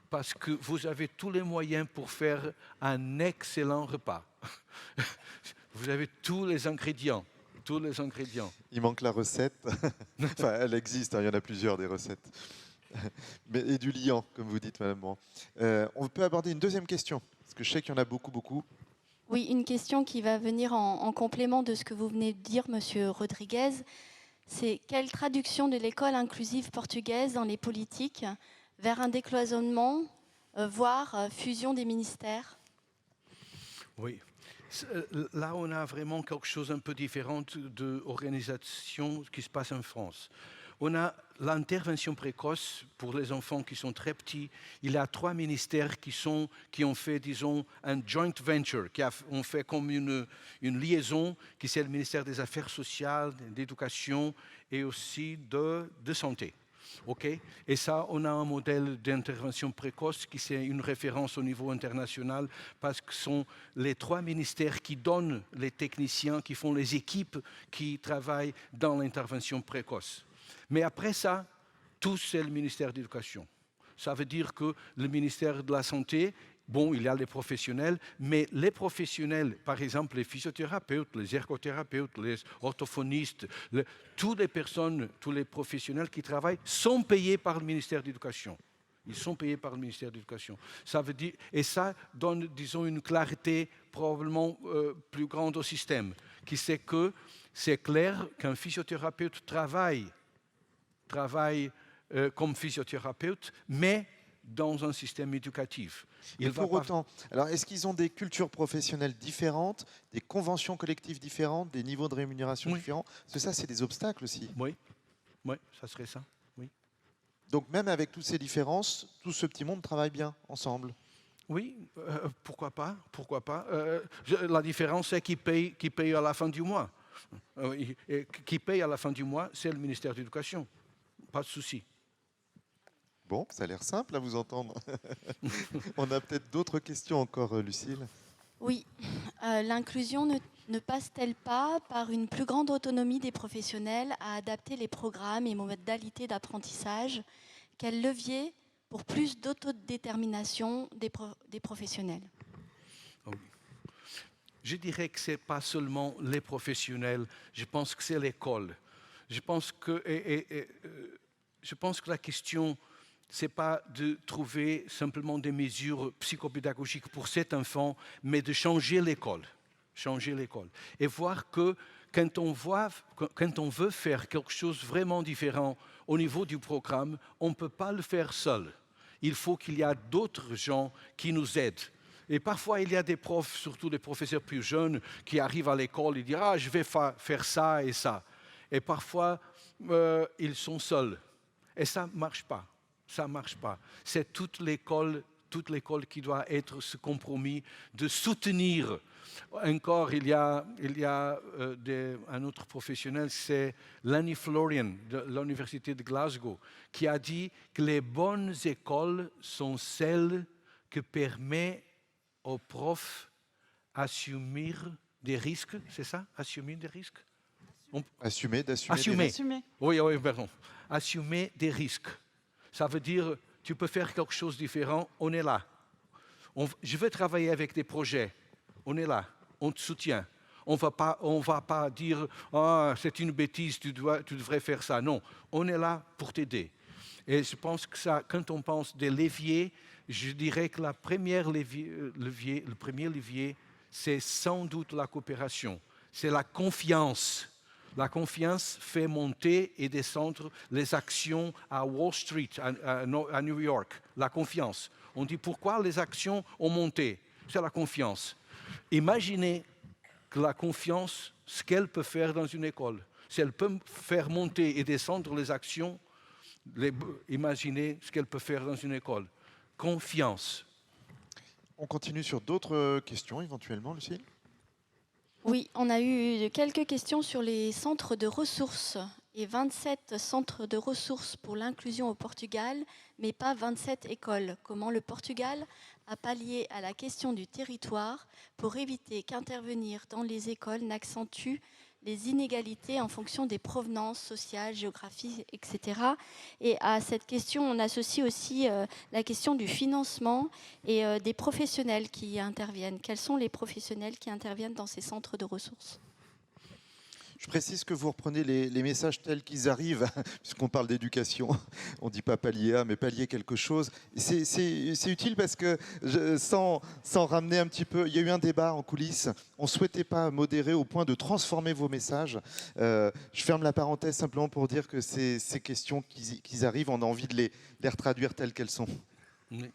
B: Parce que vous avez tous les moyens pour faire un excellent repas. Vous avez tous les ingrédients.
A: Il manque la recette. Enfin, elle existe, hein, il y en a plusieurs des recettes. Et du liant, comme vous dites, Madame Brand. On peut aborder une deuxième question, parce que je sais qu'il y en a beaucoup.
G: Oui, une question qui va venir en complément de ce que vous venez de dire, Monsieur Rodriguez. C'est quelle traduction de l'école inclusive portugaise dans les politiques vers un décloisonnement, voire fusion des ministères?
B: Oui. Là, on a vraiment quelque chose un peu différent de l'organisation qui se passe en France. On a l'intervention précoce pour les enfants qui sont très petits. Il y a 3 ministères qui ont fait, disons, un joint venture, qui ont fait comme une liaison, qui c'est le ministère des Affaires sociales, d'éducation et aussi de santé. Okay? Et ça, on a un modèle d'intervention précoce qui c'est une référence au niveau international parce que ce sont les 3 ministères qui donnent les techniciens, qui font les équipes qui travaillent dans l'intervention précoce. Mais après ça, tout c'est le ministère de l'Éducation. Ça veut dire que le ministère de la Santé, bon, il y a les professionnels, mais les professionnels, par exemple les physiothérapeutes, les ergothérapeutes, les orthophonistes, toutes les personnes, tous les professionnels qui travaillent sont payés par le ministère de l'Éducation. Ils sont payés par le ministère de l'Éducation. Ça veut dire, et ça donne, disons, une clarté probablement plus grande au système, qui sait que c'est clair qu'un physiothérapeute travaille comme physiothérapeute, mais dans un système éducatif.
A: Pour autant, alors est-ce qu'ils ont des cultures professionnelles différentes, des conventions collectives différentes, des niveaux de rémunération différents? Parce que ça, c'est des obstacles aussi.
B: Oui, ça serait ça. Oui.
A: Donc même avec toutes ces différences, tout ce petit monde travaille bien ensemble.
B: Oui, pourquoi pas. La différence, c'est qui paye à la fin du mois. Qui paye à la fin du mois, c'est le ministère de l'Éducation. Pas de souci.
A: Bon, ça a l'air simple à vous entendre. On a peut-être d'autres questions encore, Lucille.
G: Oui, l'inclusion ne passe-t-elle pas par une plus grande autonomie des professionnels à adapter les programmes et modalités d'apprentissage? Quel levier pour plus d'autodétermination des professionnels?
B: Je dirais que ce n'est pas seulement les professionnels, je pense que c'est l'école. Je pense que la question, ce n'est pas de trouver simplement des mesures psychopédagogiques pour cet enfant, mais de changer l'école. Et voir que quand on veut faire quelque chose vraiment différent au niveau du programme, on ne peut pas le faire seul. Il faut qu'il y ait d'autres gens qui nous aident. Et parfois, il y a des profs, surtout des professeurs plus jeunes, qui arrivent à l'école et disent « Ah, je vais faire ça et ça ». Et parfois, ils sont seuls. Et ça ne marche pas. C'est toute l'école qui doit être ce compromis de soutenir. Encore, il y a un autre professionnel, c'est Lanny Florian de l'Université de Glasgow, qui a dit que les bonnes écoles sont celles qui permettent aux profs d'assumer des risques. C'est ça, assumer des risques?
A: Assumer.
B: Oui, pardon. Assumer des risques. Ça veut dire, tu peux faire quelque chose de différent, on est là. Je veux travailler avec des projets, on est là, on te soutient. On ne va pas dire, ah, c'est une bêtise, tu devrais faire ça. Non, on est là pour t'aider. Et je pense que ça, quand on pense des leviers, je dirais que le premier levier, c'est sans doute la coopération. C'est la confiance La confiance fait monter et descendre les actions à Wall Street, à New York. La confiance. On dit pourquoi les actions ont monté. C'est la confiance. Imaginez que la confiance, ce qu'elle peut faire dans une école. Si elle peut faire monter et descendre les actions, imaginez ce qu'elle peut faire dans une école. Confiance.
A: On continue sur d'autres questions éventuellement, Lucille?
G: Oui, on a eu quelques questions sur les centres de ressources et 27 centres de ressources pour l'inclusion au Portugal, mais pas 27 écoles. Comment le Portugal a pallié à la question du territoire pour éviter qu'intervenir dans les écoles n'accentue les inégalités en fonction des provenances sociales, géographiques, etc. Et à cette question, on associe aussi la question du financement et des professionnels qui interviennent. Quels sont les professionnels qui interviennent dans ces centres de ressources ?
A: Je précise que vous reprenez les messages tels qu'ils arrivent, puisqu'on parle d'éducation. On ne dit pas pallier à, mais pallier quelque chose. C'est utile parce que, sans ramener un petit peu, il y a eu un débat en coulisses. On ne souhaitait pas modérer au point de transformer vos messages. Je ferme la parenthèse simplement pour dire que ces questions qui arrivent, on a envie de les retraduire telles qu'elles sont.
B: Oui.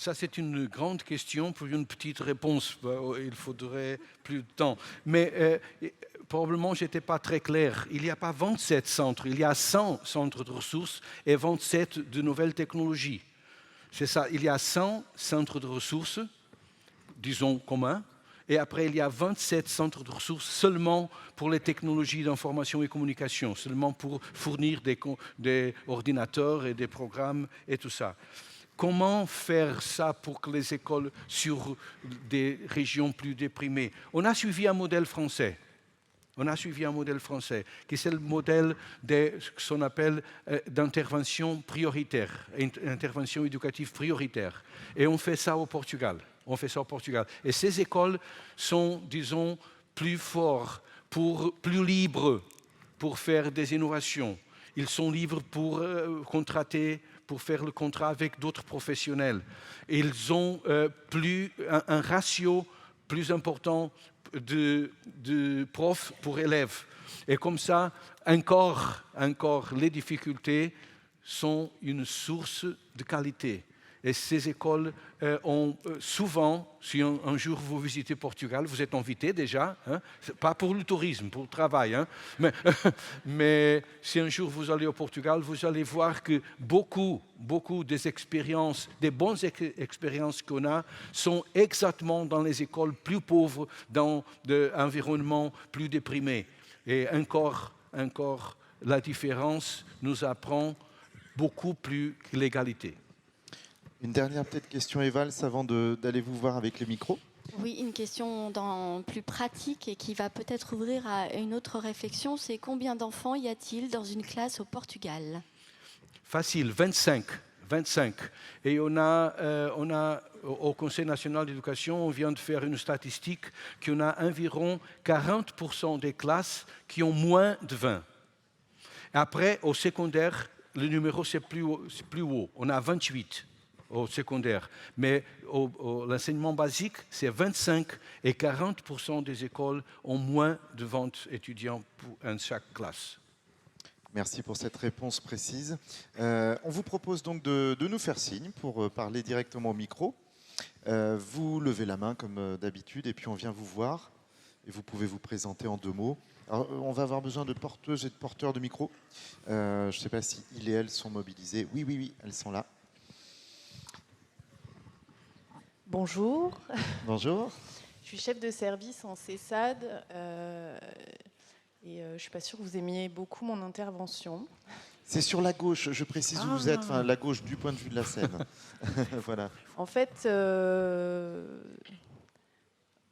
B: Ça, c'est une grande question pour une petite réponse. Il faudrait plus de temps. Mais probablement, je n'étais pas très clair. Il n'y a pas 27 centres, il y a 100 centres de ressources et 27 de nouvelles technologies. C'est ça, il y a 100 centres de ressources, disons communs, et après, il y a 27 centres de ressources seulement pour les technologies d'information et communication, seulement pour fournir des ordinateurs et des programmes et tout ça. Comment faire ça pour que les écoles sur des régions plus déprimées? On a suivi un modèle français. On a suivi un modèle français, qui est le modèle de ce qu'on appelle d'intervention prioritaire, intervention éducative prioritaire. Et on fait ça au Portugal. On fait ça au Portugal. Et ces écoles sont, disons, plus fortes, plus libres pour faire des innovations. Ils sont libres pour contrater, pour faire le contrat avec d'autres professionnels. Ils ont un ratio plus important de profs pour élèves. Et comme ça, encore, les difficultés sont une source de qualité. Et ces écoles ont souvent, si un jour vous visitez Portugal, vous êtes invité déjà, hein, pas pour le tourisme, pour le travail, hein, mais si un jour vous allez au Portugal, vous allez voir que beaucoup des expériences, des bonnes expériences qu'on a, sont exactement dans les écoles plus pauvres, dans des environnements plus déprimés. Et encore, la différence nous apprend beaucoup plus que l'égalité.
A: Une dernière peut-être question, Evals, avant d'aller vous voir avec les micros.
G: Oui, une question plus pratique et qui va peut-être ouvrir à une autre réflexion, c'est combien d'enfants y a-t-il dans une classe au Portugal?
B: Facile, 25. Et on a au Conseil national d'éducation, on vient de faire une statistique qu'on a environ 40% des classes qui ont moins de 20. Après, au secondaire, le numéro c'est plus haut. On a 28 au secondaire. Mais l'enseignement basique, c'est 25 et 40% des écoles ont moins de 20 étudiants en chaque classe.
A: Merci pour cette réponse précise. On vous propose donc de nous faire signe pour parler directement au micro. Vous levez la main comme d'habitude et puis on vient vous voir. Et vous pouvez vous présenter en 2 mots. Alors, on va avoir besoin de porteuses et de porteurs de micro. Je ne sais pas si ils et elles sont mobilisés. Oui, elles sont là.
H: Bonjour.
A: Bonjour.
H: Je suis chef de service en CESAD et je ne suis pas sûre que vous aimiez beaucoup mon intervention.
A: C'est sur la gauche, je précise où vous êtes, enfin la gauche du point de vue de la scène. Voilà.
H: En fait,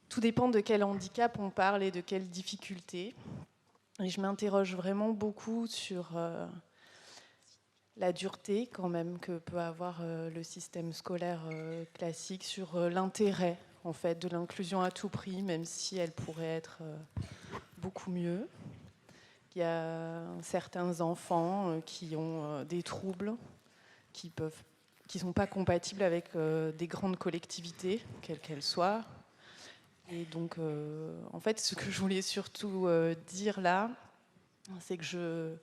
H: tout dépend de quel handicap on parle et de quelles difficultés. Et je m'interroge vraiment beaucoup sur la dureté quand même que peut avoir le système scolaire classique, sur l'intérêt en fait de l'inclusion à tout prix, même si elle pourrait être beaucoup mieux. Il y a certains enfants qui ont des troubles qui sont pas compatibles avec des grandes collectivités, quelles qu'elles soient, Et donc, en fait, ce que je voulais surtout dire là, c'est que je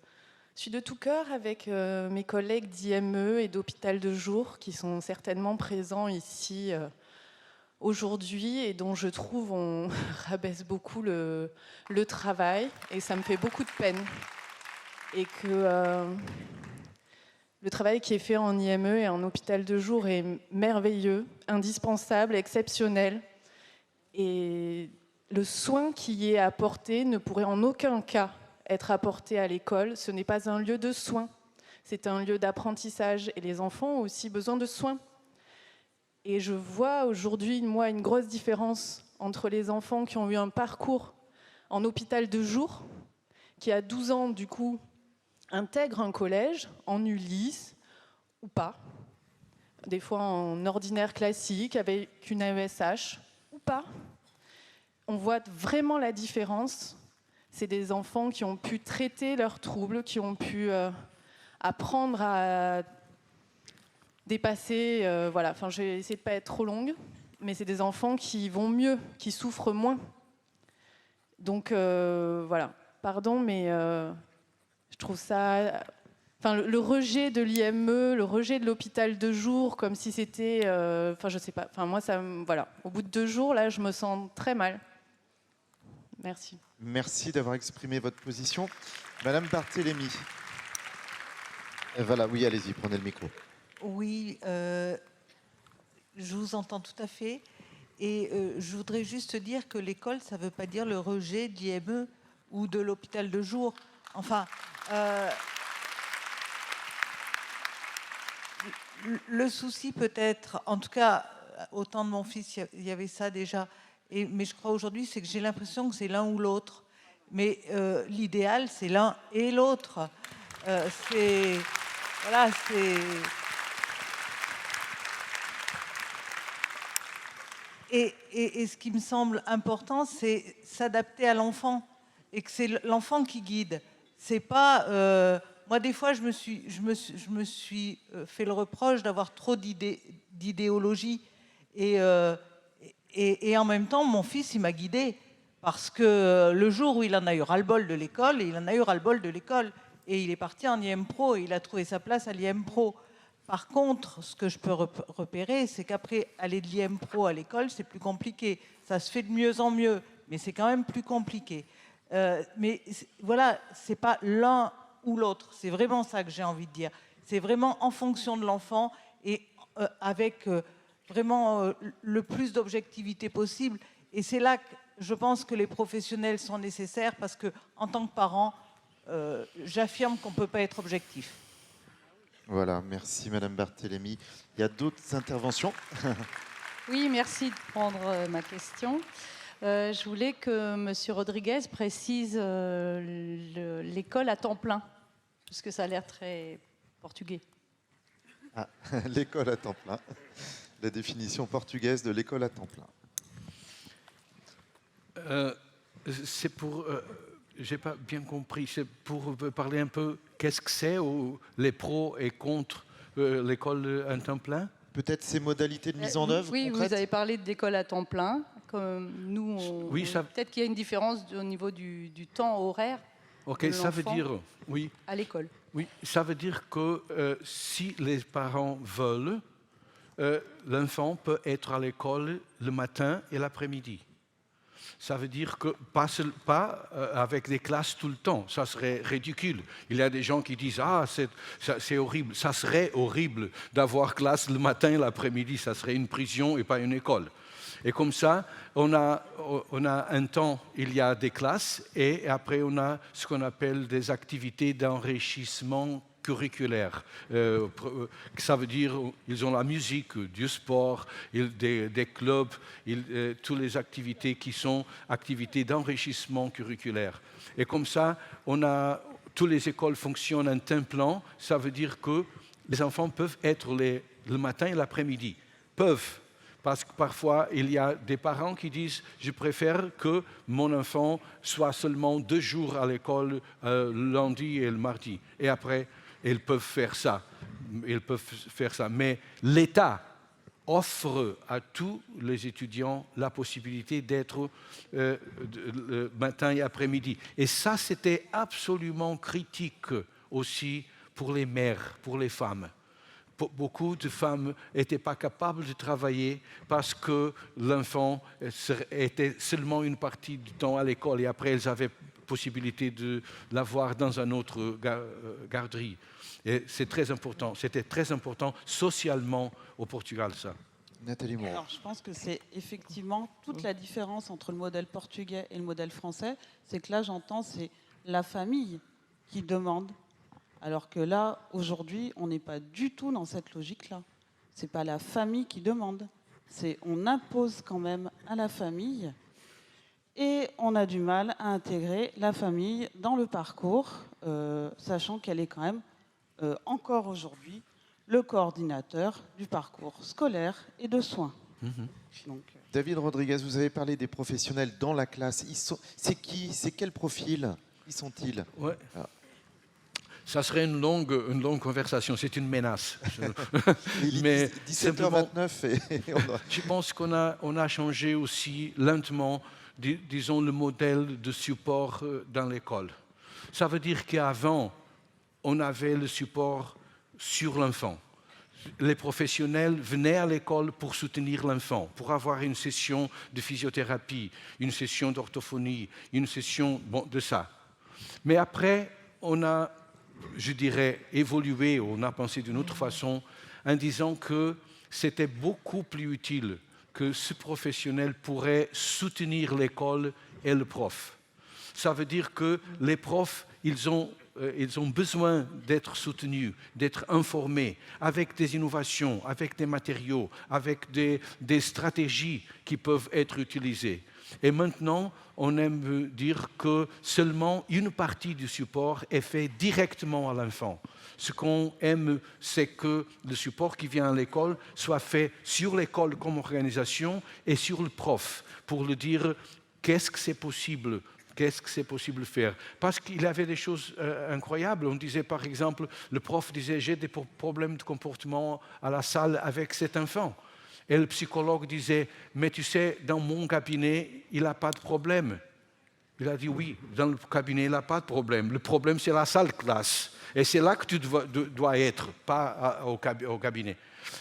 H: suis de tout cœur avec mes collègues d'IME et d'hôpital de jour qui sont certainement présents ici aujourd'hui et dont je trouve on rabaisse beaucoup le travail et ça me fait beaucoup de peine. Et que le travail qui est fait en IME et en hôpital de jour est merveilleux, indispensable, exceptionnel. Et le soin qui y est apporté ne pourrait en aucun cas être apporté à l'école. Ce n'est pas un lieu de soins, c'est un lieu d'apprentissage. Et les enfants ont aussi besoin de soins. Et je vois aujourd'hui, moi, une grosse différence entre les enfants qui ont eu un parcours en hôpital de jour, qui à 12 ans, du coup, intègrent un collège en Ulysse ou pas, des fois en ordinaire classique avec une AESH ou pas. On voit vraiment la différence. C'est des enfants qui ont pu traiter leurs troubles, qui ont pu apprendre à dépasser. Voilà. Enfin, je vais essayer de ne pas être trop longue, mais c'est des enfants qui vont mieux, qui souffrent moins. Donc voilà. Pardon, mais je trouve ça. Enfin, le rejet de l'IME, le rejet de l'hôpital de jour, comme si c'était. Enfin, je sais pas. Enfin, moi, ça. Voilà. Au bout de 2 jours, là, je me sens très mal. Merci.
A: Merci d'avoir exprimé votre position. Madame Barthélémy. Voilà, oui, allez-y, prenez le micro.
C: Oui, je vous entends tout à fait. Et je voudrais juste dire que l'école, ça ne veut pas dire le rejet de l'IME ou de l'hôpital de jour. Enfin, le souci peut-être, en tout cas, au temps de mon fils, il y avait ça déjà. Mais je crois aujourd'hui, c'est que j'ai l'impression que c'est l'un ou l'autre. Mais l'idéal, c'est l'un et l'autre. Voilà, c'est... Et ce qui me semble important, c'est s'adapter à l'enfant. Et que c'est l'enfant qui guide. C'est pas... moi, des fois, je me suis fait le reproche d'avoir trop d'idéologie. Et en même temps, mon fils, il m'a guidée. Parce que le jour où il en a eu ras-le-bol de l'école, il en a eu ras-le-bol de l'école. Et il est parti en IM Pro et il a trouvé sa place à l'IM Pro. Par contre, ce que je peux repérer, c'est qu'après, aller de l'IM Pro à l'école, c'est plus compliqué. Ça se fait de mieux en mieux, mais c'est quand même plus compliqué. Mais voilà, c'est pas l'un ou l'autre. C'est vraiment ça que j'ai envie de dire. C'est vraiment en fonction de l'enfant et avec vraiment le plus d'objectivité possible. Et c'est là que je pense que les professionnels sont nécessaires parce que, en tant que parent, j'affirme qu'on ne peut pas être objectif.
A: Voilà, merci Madame Barthélémy. Il y a d'autres interventions?
I: Oui, merci de prendre ma question. Je voulais que M. Rodriguez précise l'école à temps plein, parce que ça a l'air très portugais.
A: Ah, l'école à temps plein. La définition portugaise de l'école à temps plein.
B: C'est pour... j'ai pas bien compris. C'est pour parler un peu qu'est-ce que c'est les pros et contre l'école à temps plein.
A: Peut-être ces modalités de mise en œuvre.
I: Oui,
A: concrètes.
I: vous avez parlé d'école à temps plein. Comme nous,
B: oui,
I: peut-être qu'il y a une différence au niveau du temps horaire.
B: Ok, ça veut dire oui.
I: À l'école.
B: Oui, ça veut dire que si les parents veulent, l'enfant peut être à l'école le matin et l'après-midi. Ça veut dire que pas avec des classes tout le temps, ça serait ridicule. Il y a des gens qui disent « Ah, c'est horrible ». Ça serait horrible d'avoir classe le matin et l'après-midi, ça serait une prison et pas une école. Et comme ça, on a un temps, il y a des classes et après on a ce qu'on appelle des activités d'enrichissement curriculaire. Ça veut dire ils ont la musique, du sport, des clubs, toutes les activités qui sont activités d'enrichissement curriculaire. Et comme ça, toutes les écoles fonctionnent en temps plein. Ça veut dire que les enfants peuvent être le matin et l'après-midi. Peuvent. Parce que parfois, il y a des parents qui disent « Je préfère que mon enfant soit seulement 2 jours à l'école, le lundi et le mardi. » Et après, ils peuvent faire ça. Mais l'État offre à tous les étudiants la possibilité d'être le matin et après-midi. Et ça, c'était absolument critique aussi pour les mères, pour les femmes. Beaucoup de femmes n'étaient pas capables de travailler parce que l'enfant était seulement une partie du temps à l'école et après elles avaient possibilité de l'avoir dans un autre garderie. Et c'est très important, c'était très important socialement au Portugal, ça.
A: Nathalie Moreau.
F: Alors, je pense que c'est effectivement toute la différence entre le modèle portugais et le modèle français, c'est que là, j'entends, c'est la famille qui demande. Alors que là, aujourd'hui, on n'est pas du tout dans cette logique-là. Ce n'est pas la famille qui demande. On impose quand même à la famille et on a du mal à intégrer la famille dans le parcours, sachant qu'elle est quand même, encore aujourd'hui, le coordinateur du parcours scolaire et de soins. Donc,
A: David Rodriguez, vous avez parlé des professionnels dans la classe. C'est qui? C'est quel profil? Qui sont-ils?
B: Ouais. Ça serait une longue conversation, c'est une menace.
A: Mais 17h29
B: Je pense qu'on a changé aussi lentement, disons, le modèle de support dans l'école. Ça veut dire qu'avant, on avait le support sur l'enfant. Les professionnels venaient à l'école pour soutenir l'enfant, pour avoir une session de physiothérapie, une session d'orthophonie, une session de ça. Mais après, on a, je dirais, évolué, on a pensé d'une autre façon, en disant que c'était beaucoup plus utile que ce professionnel pourrait soutenir l'école et le prof. Ça veut dire que les profs, ils ont besoin d'être soutenus, d'être informés, avec des innovations, avec des matériaux, avec des stratégies qui peuvent être utilisées. Et maintenant, on aime dire que seulement une partie du support est fait directement à l'enfant. Ce qu'on aime, c'est que le support qui vient à l'école soit fait sur l'école comme organisation et sur le prof, pour lui dire qu'est-ce que c'est possible. Qu'est-ce que c'est possible de faire? Parce qu'il y avait des choses incroyables. On disait, par exemple, le prof disait « j'ai des problèmes de comportement à la salle avec cet enfant ». Et le psychologue disait « mais tu sais, dans mon cabinet, il n'a pas de problème ». Il a dit « oui, dans le cabinet, il n'a pas de problème. Le problème, c'est la salle de classe. Et c'est là que tu dois être, pas au cabinet. »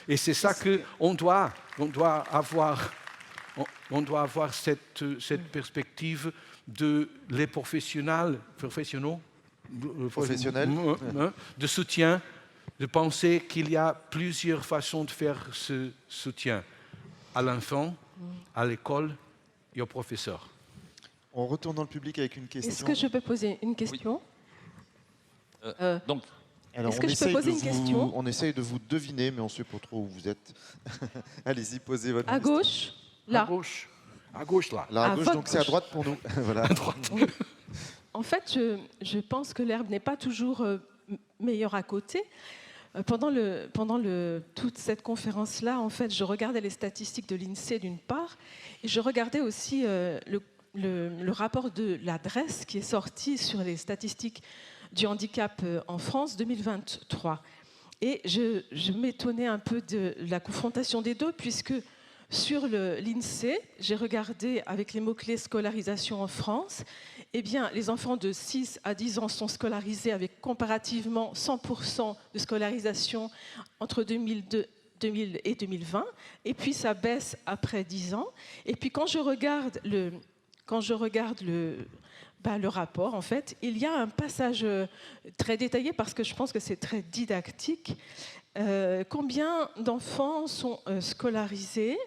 B: Et c'est ça qu'on doit avoir. On doit avoir cette perspective de les professionnels de soutien, de penser qu'il y a plusieurs façons de faire ce soutien à l'enfant, à l'école et aux professeurs.
A: On retourne dans le public avec une question.
J: Est-ce que je peux poser une question?
A: Donc, alors, on essaye de vous deviner, mais on ne sait pas trop où vous êtes. Allez-y, posez votre question.
J: À gauche, là.
B: À gauche, là.
A: Là, à gauche, donc c'est à droite pour nous. Voilà.
B: À droite.
J: Oui. En fait, je pense que l'herbe n'est pas toujours meilleure à côté. Pendant toute cette conférence-là, en fait, je regardais les statistiques de l'INSEE d'une part, et je regardais aussi le rapport de l'adresse qui est sorti sur les statistiques du handicap en France 2023. Et je m'étonnais un peu de la confrontation des deux, puisque sur l'INSEE, j'ai regardé avec les mots-clés scolarisation en France, eh bien, les enfants de 6 à 10 ans sont scolarisés avec comparativement 100% de scolarisation entre 2002 et 2020, et puis ça baisse après 10 ans. Et puis quand je regarde le rapport, en fait, il y a un passage très détaillé, parce que je pense que c'est très didactique. Combien d'enfants sont scolarisés?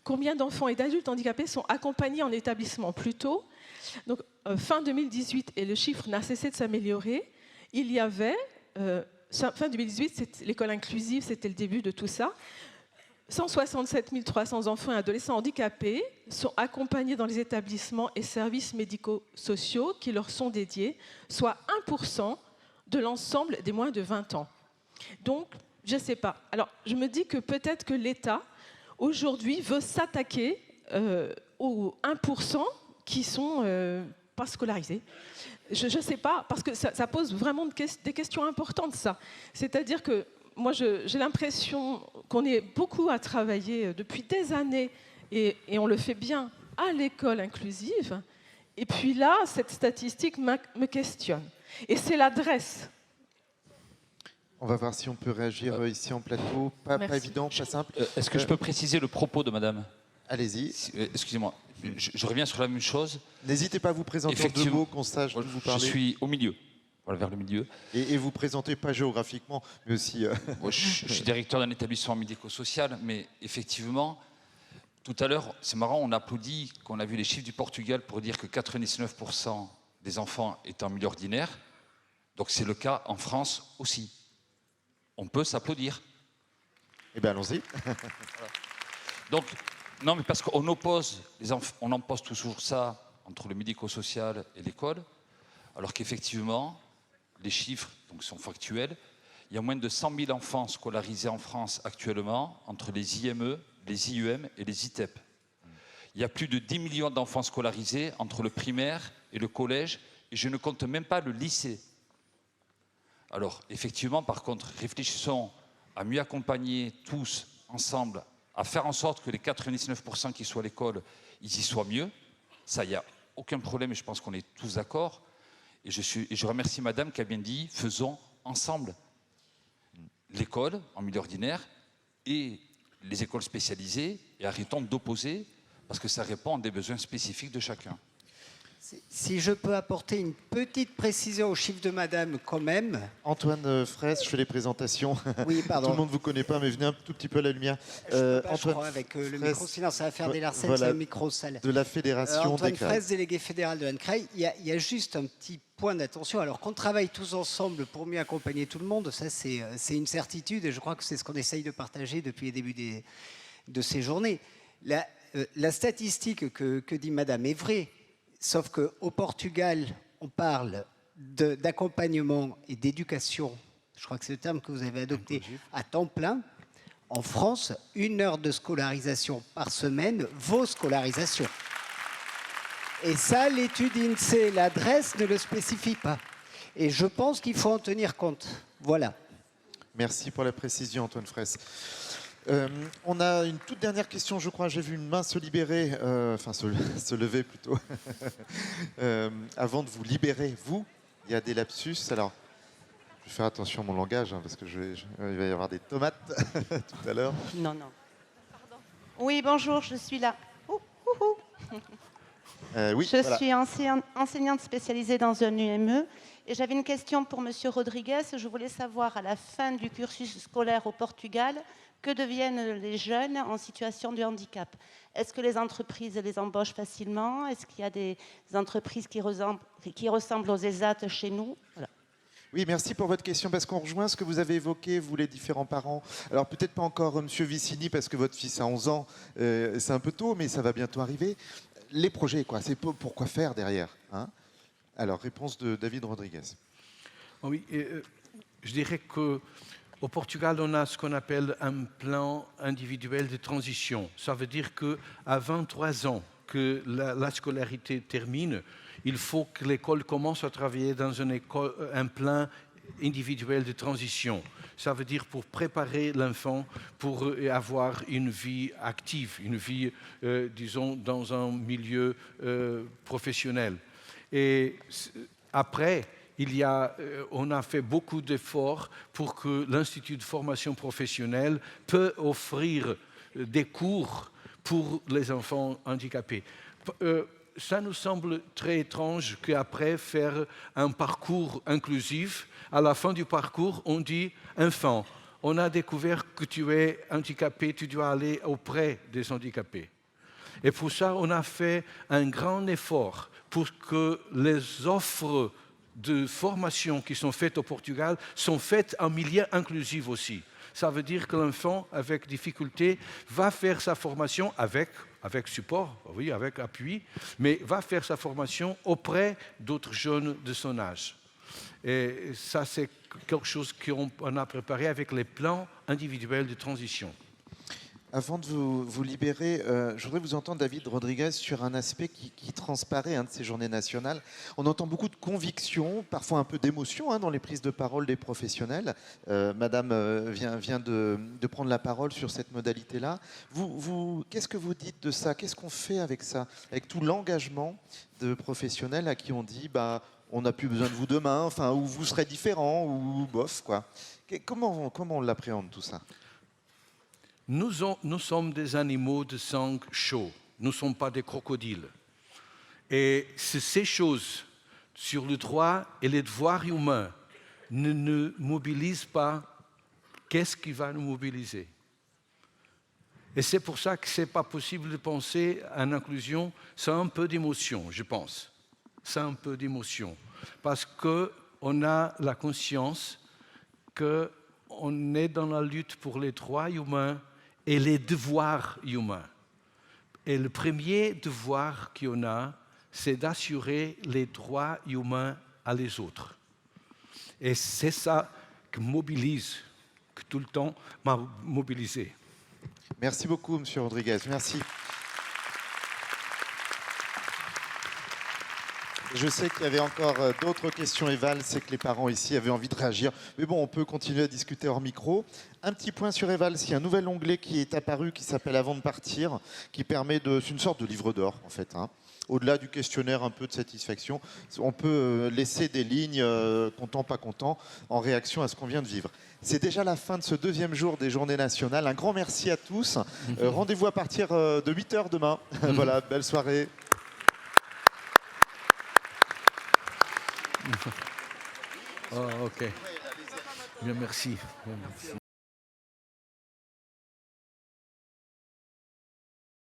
J: Combien d'enfants et d'adultes handicapés sont accompagnés en établissement plus tôt? Donc, fin 2018, et le chiffre n'a cessé de s'améliorer, il y avait, fin 2018, l'école inclusive, c'était le début de tout ça, 167 300 enfants et adolescents handicapés sont accompagnés dans les établissements et services médico-sociaux qui leur sont dédiés, soit 1% de l'ensemble des moins de 20 ans. Donc, je ne sais pas. Alors, je me dis que peut-être que l'État, aujourd'hui, veut s'attaquer aux 1% qui sont pas scolarisés. Je ne sais pas, parce que ça pose vraiment des questions importantes, ça. C'est-à-dire que moi, j'ai l'impression qu'on est beaucoup à travailler depuis des années, et on le fait bien, à l'école inclusive. Et puis là, cette statistique me questionne. Et c'est l'adresse.
A: On va voir si on peut réagir ici en plateau. Pas évident, pas simple.
K: Est-ce que je peux préciser le propos de madame?
A: Allez-y.
K: Excusez-moi, je reviens sur la même chose.
A: N'hésitez pas à vous présenter en 2 mots, qu'on sache d'où vous parlez.
K: Je suis au milieu, voilà, vers le milieu.
A: Et vous présentez pas géographiquement, mais aussi...
K: Moi, je suis directeur d'un établissement médico-social, mais effectivement, tout à l'heure, c'est marrant, on applaudit qu'on a vu les chiffres du Portugal pour dire que 99% des enfants étaient en milieu ordinaire. Donc c'est le cas en France aussi. On peut s'applaudir.
A: Eh bien, allons-y.
K: Voilà. Donc, non, mais parce qu'on oppose, on oppose toujours ça entre le médico-social et l'école, alors qu'effectivement, les chiffres donc, sont factuels. Il y a moins de 100 000 enfants scolarisés en France actuellement, entre les IME, les IUM et les ITEP. Il y a plus de 10 millions d'enfants scolarisés entre le primaire et le collège, et je ne compte même pas le lycée. Alors, effectivement, par contre, réfléchissons à mieux accompagner tous ensemble, à faire en sorte que les 99% qui soient à l'école, ils y soient mieux. Ça, il n'y a aucun problème et je pense qu'on est tous d'accord. Et je remercie madame qui a bien dit, faisons ensemble l'école en milieu ordinaire et les écoles spécialisées et arrêtons d'opposer parce que ça répond à des besoins spécifiques de chacun.
L: Si je peux apporter une petite précision au chiffre de madame quand même.
A: Antoine Fraisse, je fais les présentations.
L: Oui, pardon.
A: Tout le monde ne vous connaît pas, mais venez un tout petit peu à la lumière.
L: Antoine, je crois, avec le micro, sinon ça va faire des larcènes,
A: voilà,
L: c'est le micro sale.
A: De la fédération
L: Antoine
A: des CRAI.
L: Fraisse, délégué fédéral de l'ANCRAI. Il y a juste un petit point d'attention. Alors qu'on travaille tous ensemble pour mieux accompagner tout le monde, ça c'est une certitude et je crois que c'est ce qu'on essaye de partager depuis le début de ces journées. La statistique que dit madame est vraie. Sauf qu'au Portugal, on parle d'accompagnement et d'éducation, je crois que c'est le terme que vous avez adopté, à temps plein. En France, 1 heure de scolarisation par semaine vaut scolarisation. Et ça, l'étude INSEE, l'adresse ne le spécifie pas. Et je pense qu'il faut en tenir compte. Voilà.
A: Merci pour la précision, Antoine Fraisse. On a une toute dernière question, je crois. J'ai vu une main se libérer, enfin se lever plutôt, avant de vous libérer. Vous, il y a des lapsus. Alors, je vais faire attention à mon langage, parce que il va y avoir des tomates tout à l'heure.
M: Non, non. Pardon. Oui, bonjour, je suis là.
A: Oui,
M: je suis enseignante spécialisée dans un UME. Et j'avais une question pour M. Rodriguez. Je voulais savoir, à la fin du cursus scolaire au Portugal, que deviennent les jeunes en situation de handicap? Est-ce que les entreprises les embauchent facilement? Est-ce qu'il y a des entreprises qui ressemblent aux ESAT chez nous? Voilà.
A: Oui, merci pour votre question, parce qu'on rejoint ce que vous avez évoqué, vous les différents parents. Alors peut-être pas encore Monsieur Vicini, parce que votre fils a 11 ans, c'est un peu tôt, mais ça va bientôt arriver. Les projets, quoi, c'est pourquoi faire derrière, hein? Alors, réponse de David Rodriguez.
B: Oui, je dirais qu'au Portugal, on a ce qu'on appelle un plan individuel de transition. Ça veut dire qu'à 23 ans que la scolarité termine, il faut que l'école commence à travailler dans un plan individuel de transition. Ça veut dire pour préparer l'enfant pour avoir une vie active, une vie, disons, dans un milieu professionnel. Et après, on a fait beaucoup d'efforts pour que l'Institut de formation professionnelle peut offrir des cours pour les enfants handicapés. Ça nous semble très étrange qu'après faire un parcours inclusif, à la fin du parcours, on dit « Enfant, on a découvert que tu es handicapé, tu dois aller auprès des handicapés ». Et pour ça, on a fait un grand effort pour que les offres de formation qui sont faites au Portugal sont faites en milieu inclusif aussi. Ça veut dire que l'enfant avec difficulté va faire sa formation avec support, oui, avec appui, mais va faire sa formation auprès d'autres jeunes de son âge. Et ça, c'est quelque chose qu'on a préparé avec les plans individuels de transition.
A: Avant de vous libérer, je voudrais vous entendre, David Rodriguez, sur un aspect qui transparaît de ces journées nationales. On entend beaucoup de conviction, parfois un peu d'émotion dans les prises de parole des professionnels. Madame vient de prendre la parole sur cette modalité-là. Qu'est-ce que vous dites de ça? Qu'est-ce qu'on fait avec ça? Avec tout l'engagement de professionnels à qui on dit on n'a plus besoin de vous demain, enfin, ou vous serez différent, ou bof, quoi. Comment on l'appréhende tout ça?
B: Nous sommes des animaux de sang chaud. Nous ne sommes pas des crocodiles. Et ces choses sur le droit et les devoirs humains ne nous mobilisent pas, qu'est-ce qui va nous mobiliser? Et c'est pour ça que ce n'est pas possible de penser à l'inclusion sans un peu d'émotion, je pense. Sans un peu d'émotion. Parce qu'on a la conscience qu'on est dans la lutte pour les droits humains et les devoirs humains. Et le premier devoir qu'on a, c'est d'assurer les droits humains à les autres. Et c'est ça qui mobilise, que tout le temps m'a mobilisé.
A: Merci beaucoup, Monsieur Rodriguez. Merci. Je sais qu'il y avait encore d'autres questions, Eval. C'est que les parents ici avaient envie de réagir. Mais bon, on peut continuer à discuter hors micro. Un petit point sur Eval. Il y a un nouvel onglet qui est apparu qui s'appelle Avant de partir, qui permet de... C'est une sorte de livre d'or, en fait. Au-delà du questionnaire un peu de satisfaction, on peut laisser des lignes content, pas content, en réaction à ce qu'on vient de vivre. C'est déjà la fin de ce deuxième jour des Journées nationales. Un grand merci à tous. Rendez-vous à partir de 8h demain. Voilà, belle soirée.
B: Oh, ok. Bien, merci. Bien, merci.